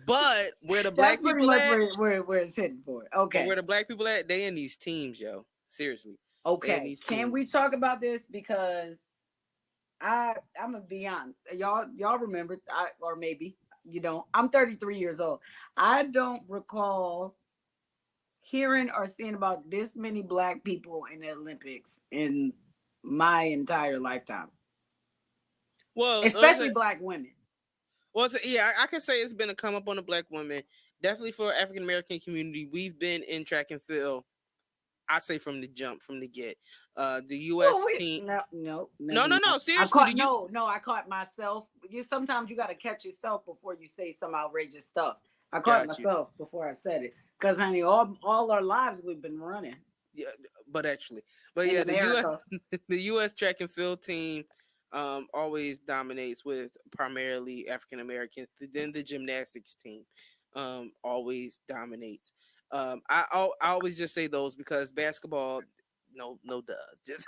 [SPEAKER 6] But where the Black people at,
[SPEAKER 2] where it's hitting for. Okay.
[SPEAKER 6] Where the Black people at, they in these teams, yo. Seriously.
[SPEAKER 2] Okay. Can we talk about this? Because I'm gonna be honest. Y'all remember, or maybe you don't. I'm 33 years old. I don't recall hearing or seeing about this many Black people in the Olympics in my entire lifetime. Well, especially Black women.
[SPEAKER 6] Well, yeah, I can say it's been a come up on the Black women. Definitely for African American community, we've been in track and field. I say from the jump, from the get. The U.S. team.
[SPEAKER 2] No.
[SPEAKER 6] Seriously,
[SPEAKER 2] I caught myself. Sometimes you got to catch yourself before you say some outrageous stuff. I caught myself before I said it, because honey, all our lives we've been running.
[SPEAKER 6] Yeah, the U.S. track and field team always dominates with primarily African Americans. Then the gymnastics team always dominates. I always just say those because basketball, no duh. Just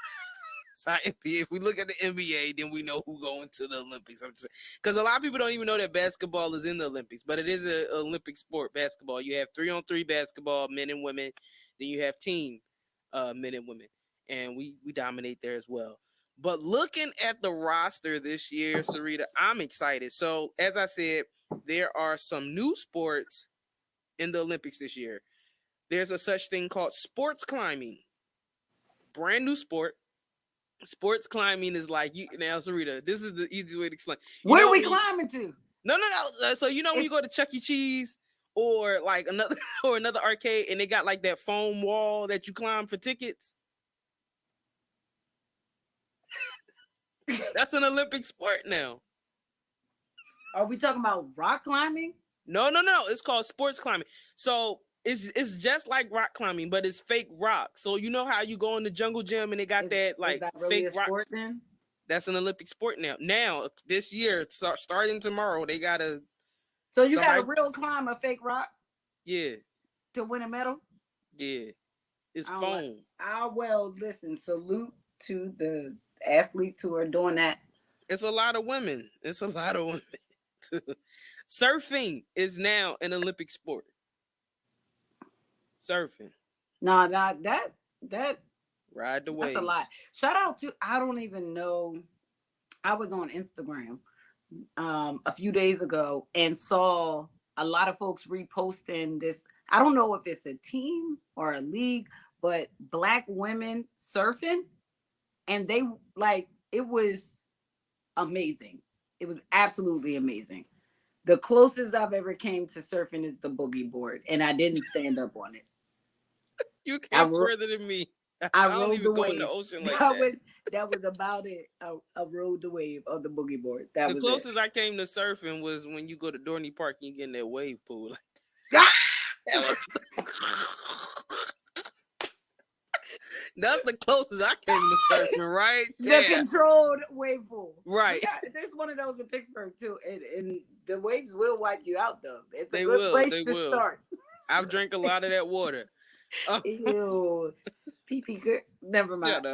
[SPEAKER 6] if we look at the NBA, then we know who going to the Olympics. I'm just because a lot of people don't even know that basketball is in the Olympics, but it is an Olympic sport. Basketball, you have 3-on-3 basketball, men and women. Then you have team men and women, and we dominate there as well. But looking at the roster this year, Syreeta, I'm excited. So, as I said, there are some new sports in the Olympics this year. There's a such thing called sports climbing. Brand new sport. Sports climbing is like you now, Syreeta. This is the easiest way to explain.
[SPEAKER 2] Where are we climbing to?
[SPEAKER 6] No. So when you go to Chuck E. Cheese or like another arcade, and they got like that foam wall that you climb for tickets. That's an Olympic sport now.
[SPEAKER 2] Are we talking about rock climbing?
[SPEAKER 6] No. It's called sports climbing. So it's just like rock climbing, but it's fake rock. So you know how you go in the jungle gym and they got that like
[SPEAKER 2] that really
[SPEAKER 6] fake
[SPEAKER 2] a sport
[SPEAKER 6] rock.
[SPEAKER 2] Then?
[SPEAKER 6] That's an Olympic sport now. Now this year, starting tomorrow, they gotta.
[SPEAKER 2] So you got to real climb a fake rock?
[SPEAKER 6] Yeah.
[SPEAKER 2] To win a medal?
[SPEAKER 6] Yeah. It's foam.
[SPEAKER 2] Listen, salute to the athletes who are doing that.
[SPEAKER 6] It's a lot of women. Surfing is now an Olympic sport. Surfing.
[SPEAKER 2] Nah, that
[SPEAKER 6] ride the waves.
[SPEAKER 2] That's a lot. Shout out to, I don't even know. I was on Instagram a few days ago and saw a lot of folks reposting this. I don't know if it's a team or a league, but Black women surfing, and they like, it was amazing. It was absolutely amazing. The closest I've ever came to surfing is the boogie board, and I didn't stand up on it.
[SPEAKER 6] You came further than me. I don't
[SPEAKER 2] rode
[SPEAKER 6] even
[SPEAKER 2] the
[SPEAKER 6] go
[SPEAKER 2] wave.
[SPEAKER 6] in the ocean like that.
[SPEAKER 2] That was about it. I rode the wave of the boogie board. That
[SPEAKER 6] the
[SPEAKER 2] was
[SPEAKER 6] closest I came to surfing was when you go to Dorney Park and you get in that wave pool. That's the closest I came to surfing, right?
[SPEAKER 2] The controlled wave pool.
[SPEAKER 6] Right.
[SPEAKER 2] There's one of those in Pittsburgh too. And the waves will wipe you out though. It's a good place to start.
[SPEAKER 6] I've drank a lot of that water.
[SPEAKER 2] Ew. Pee good. Never mind.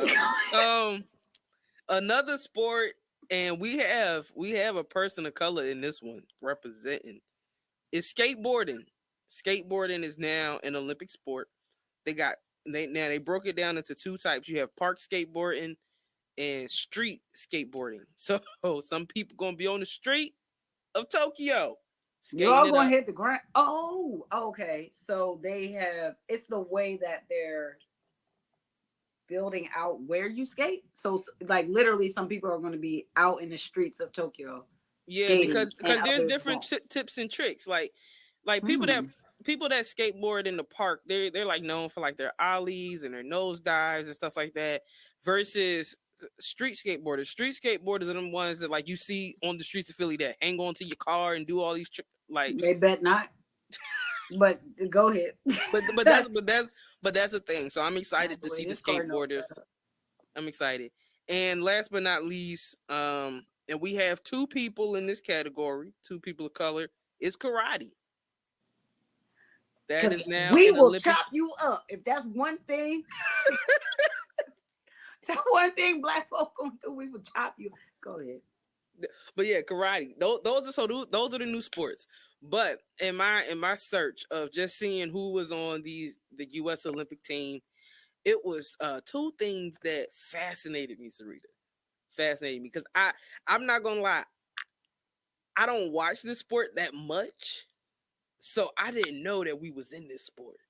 [SPEAKER 6] Another sport, and we have a person of color in this one representing, is skateboarding. Skateboarding is now an Olympic sport. They broke it down into two types. You have park skateboarding and street skateboarding. So some people gonna be on the street of Tokyo.
[SPEAKER 2] You're all gonna hit the ground. Oh, okay. So it's the way that they're building out where you skate. So like literally some people are going to be out in the streets of Tokyo.
[SPEAKER 6] Yeah, because there's different tips and tricks. Like people that skateboard in the park, they're like known for like their ollies and their nose dives and stuff like that, versus street skateboarders. Street skateboarders are the ones that like you see on the streets of Philly that hang on to your car and do all these tricks. Like
[SPEAKER 2] they bet not. But go ahead.
[SPEAKER 6] but that's the thing. So I'm excited to see the skateboarders. I'm excited. And last but not least, and we have two people in this category, two people of color, is karate. That is now
[SPEAKER 2] we will chop you up. If that's one thing, Black folk gonna do, we will chop you. Go ahead.
[SPEAKER 6] But yeah, karate. Those are the new sports. But in my search of just seeing who was on the U.S. Olympic team, it was two things that fascinated me, Syreeta. Fascinated me because I'm not gonna lie, I don't watch this sport that much, so I didn't know that we was in this sport.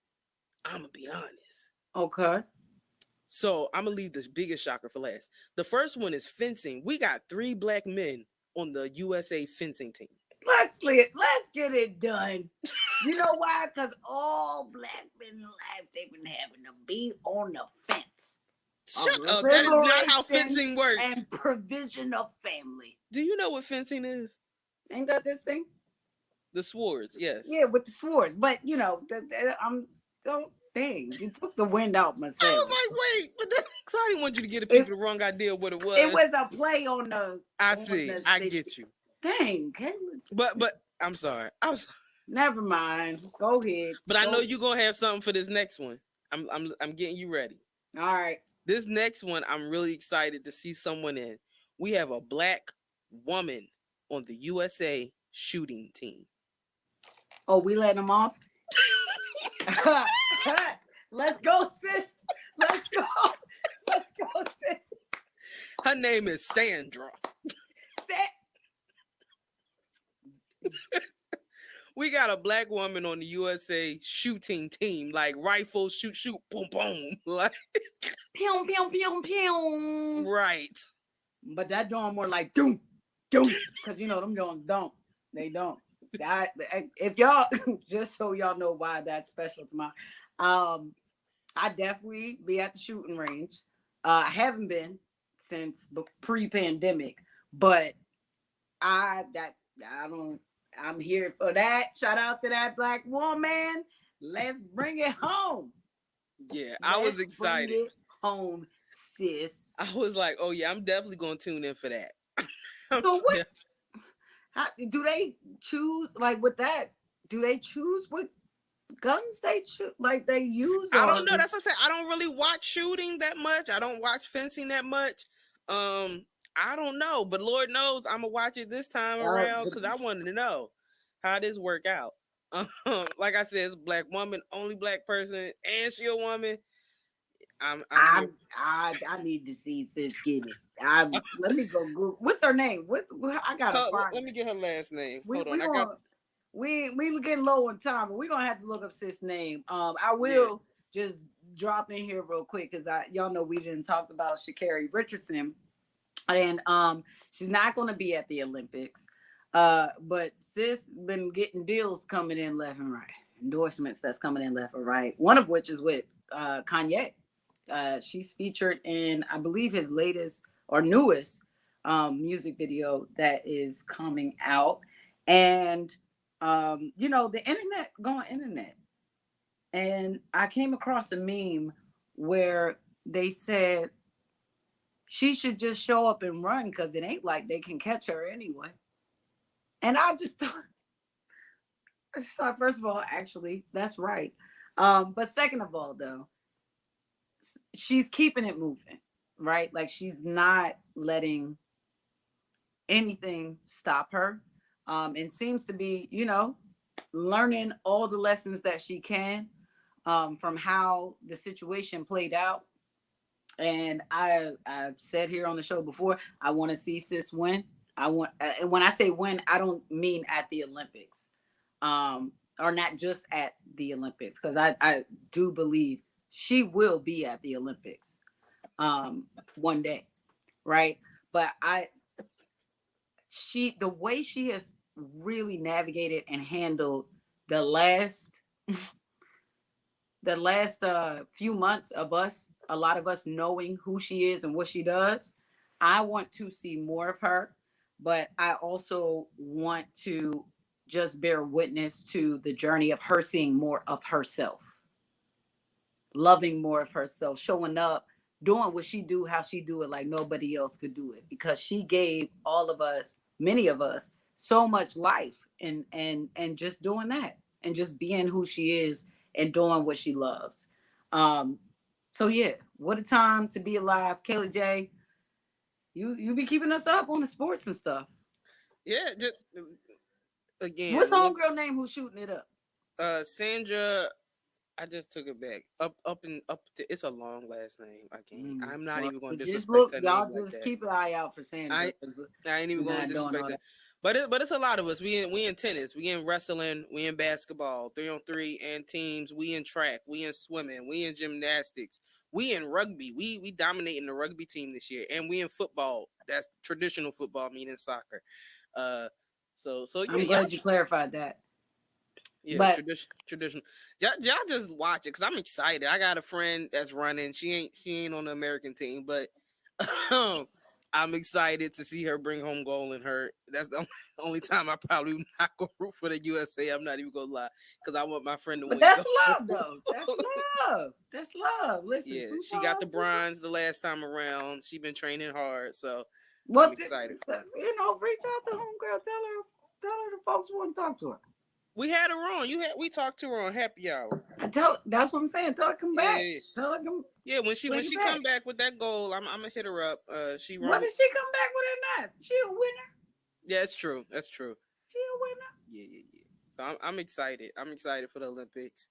[SPEAKER 6] I'm gonna be honest.
[SPEAKER 2] Okay.
[SPEAKER 6] So I'm gonna leave the biggest shocker for last. The first one is fencing. We got 3 Black men on the USA fencing team.
[SPEAKER 2] Let's get it done. You know why? Because all Black men in life, they've been having to be on the fence.
[SPEAKER 6] Shut up. That is not how fencing works.
[SPEAKER 2] And provision of family.
[SPEAKER 6] Do you know what fencing is?
[SPEAKER 2] Ain't that this thing?
[SPEAKER 6] The swords, yes.
[SPEAKER 2] Yeah, with the swords. But, you know, dang, you took the wind out myself.
[SPEAKER 6] I was like, wait, but I didn't want you to give the people the wrong idea of what it was.
[SPEAKER 2] It was a play on the...
[SPEAKER 6] I see. I get you.
[SPEAKER 2] Dang.
[SPEAKER 6] But I'm sorry.
[SPEAKER 2] Never mind. Go ahead.
[SPEAKER 6] But I know you're gonna have something for this next one. I'm getting you ready.
[SPEAKER 2] All right.
[SPEAKER 6] This next one, I'm really excited to see someone in. We have a Black woman on the USA shooting team.
[SPEAKER 2] Oh, we letting them off? Let's go, sis. Let's go, sis.
[SPEAKER 6] Her name is Sandra. We got a black woman on the USA shooting team, like rifle, shoot, boom, boom, like
[SPEAKER 2] pew, pew, pew, pew.
[SPEAKER 6] Right.
[SPEAKER 2] But that drum more like doom, doom, because you know them drums don't. They don't. If y'all just so y'all know why that's special to my, I definitely be at the shooting range. I haven't been since pre-pandemic, but I'm here for that. Shout out to that black woman. Let's bring it home.
[SPEAKER 6] Yeah, I was excited.
[SPEAKER 2] Bring it home, sis.
[SPEAKER 6] I was like, oh yeah, I'm definitely gonna tune in for that.
[SPEAKER 2] So what? How, do they choose like with that? Do they choose what guns they choose? Like they use?
[SPEAKER 6] I don't know. That's what I said. I don't really watch shooting that much. I don't watch fencing that much. I don't know, but Lord knows I'm gonna watch it this time around because I wanted to know how this work out. Like I said, it's a black woman, only black person, and she a woman.
[SPEAKER 2] I need to see sis get it. Let me go Google. What's her name? What I gotta find.
[SPEAKER 6] Let me get her last name. Hold on.
[SPEAKER 2] We getting low on time, but we're gonna have to look up sis' name. I will just drop in here real quick because y'all know we didn't talk about Sha'Carri Richardson, and she's not gonna be at the Olympics. But sis been getting deals coming in left and right, endorsements that's coming in left and right. One of which is with Kanye. She's featured in, I believe, his latest or newest music video that is coming out. And, you know, the internet going internet. And I came across a meme where they said she should just show up and run because it ain't like they can catch her anyway. And I just thought, first of all, actually, that's right. But second of all, though, she's keeping it moving, right? Like she's not letting anything stop her, and seems to be, you know, learning all the lessons that she can from how the situation played out. And I've said here on the show before, I want to see sis win. When I say win, I don't mean at the Olympics, or not just at the Olympics, because I do believe she will be at the Olympics one day, right? But the way she has really navigated and handled the last few months of a lot of us knowing who she is and what she does, I want to see more of her, but I also want to just bear witness to the journey of her seeing more of herself, loving more of herself, showing up, doing what she do, how she do it, like nobody else could do it, because she gave all of us, many of us, so much life, and just doing that, and just being who she is and doing what she loves. So yeah, what a time to be alive. Kayla J, you be keeping us up on the sports and stuff.
[SPEAKER 6] Yeah, just again.
[SPEAKER 2] What's homegirl name who's shooting it up?
[SPEAKER 6] Sandra. I just took it back. Up to, it's a long last name. I can't. I'm not even going to disrespect her
[SPEAKER 2] y'all
[SPEAKER 6] name
[SPEAKER 2] just
[SPEAKER 6] like
[SPEAKER 2] keep an eye out for Sandra.
[SPEAKER 6] I ain't even going to disrespect her. But it's a lot of us. We in tennis, we in wrestling, we in basketball, 3-on-3 and teams, we in track, we in swimming, we in gymnastics, we in rugby. We dominating the rugby team this year, and we in football. That's traditional football, meaning soccer. So yeah,
[SPEAKER 2] I'm glad you clarified that.
[SPEAKER 6] Yeah, but traditional. Y'all just watch it because I'm excited. I got a friend that's running. She ain't on the American team, but I'm excited to see her bring home gold in her. That's the only time I probably not gonna root for the USA. I'm not even gonna lie, because I want my friend to win.
[SPEAKER 2] But that's love, though. That's love. That's love. Listen,
[SPEAKER 6] yeah, she got the bronze the last time around. She been training hard, so I'm excited.
[SPEAKER 2] You know, reach out to homegirl. Tell her the folks want to talk to her.
[SPEAKER 6] We had her on. We talked to her on happy hour.
[SPEAKER 2] That's what I'm saying. Tell her come back. Tell her come.
[SPEAKER 6] Yeah, when she come back with that goal, I'm gonna hit her up.
[SPEAKER 2] Whether she come back with it or not, she a winner.
[SPEAKER 6] Yeah, that's true. She
[SPEAKER 2] a winner.
[SPEAKER 6] Yeah. So I'm excited. I'm excited for the Olympics.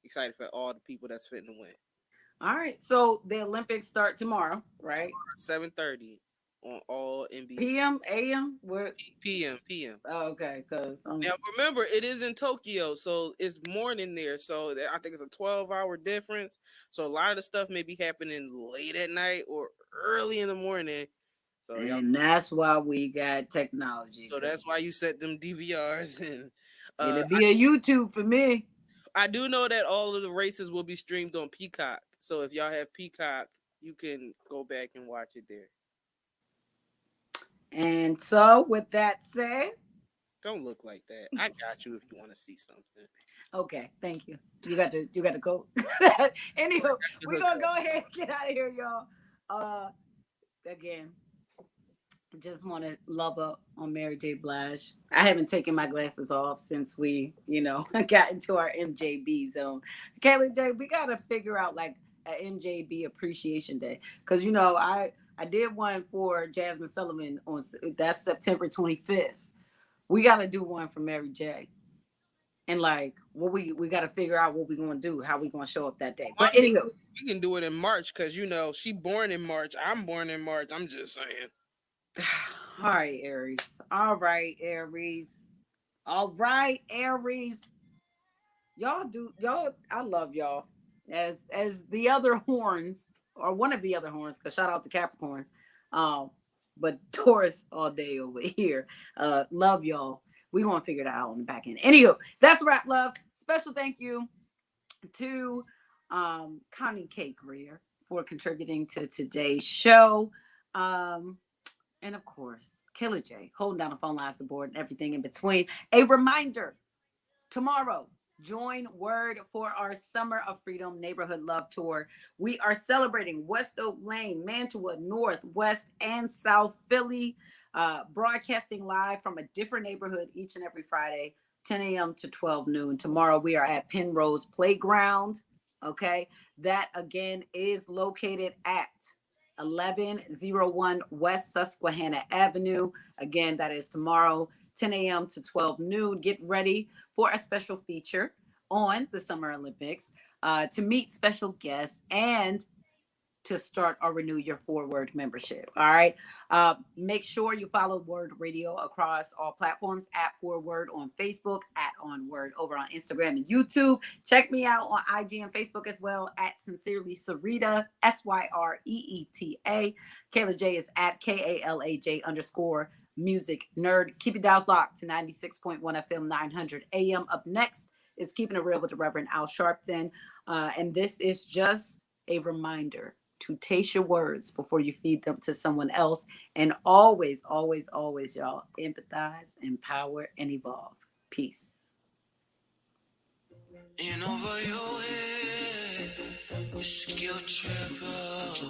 [SPEAKER 6] Excited for all the people that's fitting to win.
[SPEAKER 2] All right. So the Olympics start tomorrow, right?
[SPEAKER 6] 7:30. on all NBC.
[SPEAKER 2] PM, AM, where?
[SPEAKER 6] PM.
[SPEAKER 2] Oh, okay, because
[SPEAKER 6] now remember it is in Tokyo, so it's morning there. So I think it's a 12-hour difference. So a lot of the stuff may be happening late at night or early in the morning. So
[SPEAKER 2] and that's why we got technology.
[SPEAKER 6] So that's why you set them DVRs and
[SPEAKER 2] it'll be a YouTube for me.
[SPEAKER 6] I do know that all of the races will be streamed on Peacock. So if y'all have Peacock, you can go back and watch it there.
[SPEAKER 2] And so with that said,
[SPEAKER 6] don't look like that. I got you if you want to see something.
[SPEAKER 2] Okay, thank you. You got to go. Anywho, we're gonna go ahead and get out of here, y'all. Again, just want to love up on Mary J. Blige. I haven't taken my glasses off since we, got into our MJB zone. Kayla J, we gotta figure out like an MJB appreciation day, because I did one for Jasmine Sullivan that's September 25th. We gotta do one for Mary J. And like, what we got to figure out what we're going to do, how we going to show up that day. But anyway,
[SPEAKER 6] we can do it in March because she born in March. I'm born in March. I'm just saying.
[SPEAKER 2] All right, Aries. All right, Aries. Y'all. I love y'all. As the other horns, or one of the other horns, because shout out to Capricorns. But Taurus all day over here. Love y'all. We're going to figure that out on the back end. Anywho, that's a wrap, loves. Special thank you to Connie K. Greer for contributing to today's show. And of course, Killer J, holding down the phone lines, the board, and everything in between. A reminder, tomorrow, join Word for our Summer of Freedom Neighborhood Love Tour. We are celebrating West Oak Lane, Mantua, North, West, and South Philly. Broadcasting live from a different neighborhood each and every Friday, 10 a.m. to 12 noon. Tomorrow we are at Penrose Playground. Okay. That again is located at 1101 West Susquehanna Avenue. Again, that is tomorrow, 10 a.m. to 12 noon. Get ready for a special feature on the Summer Olympics, to meet special guests and to start or renew your Forward membership. All right. Make sure you follow Word Radio across all platforms, at Forward on Facebook, at On Word over on Instagram and YouTube. Check me out on IG and Facebook as well, at Sincerely Syreeta, SYREETA. Kayla J is at KALAJ_music nerd. Keep your dials locked to 96.1 FM, 900 AM. Up next is Keeping It Real with the Reverend Al Sharpton. And this is just a reminder to taste your words before you feed them to someone else. And always, always, always, y'all, empathize, empower, and evolve. Peace.
[SPEAKER 7] In over your head, skill triple.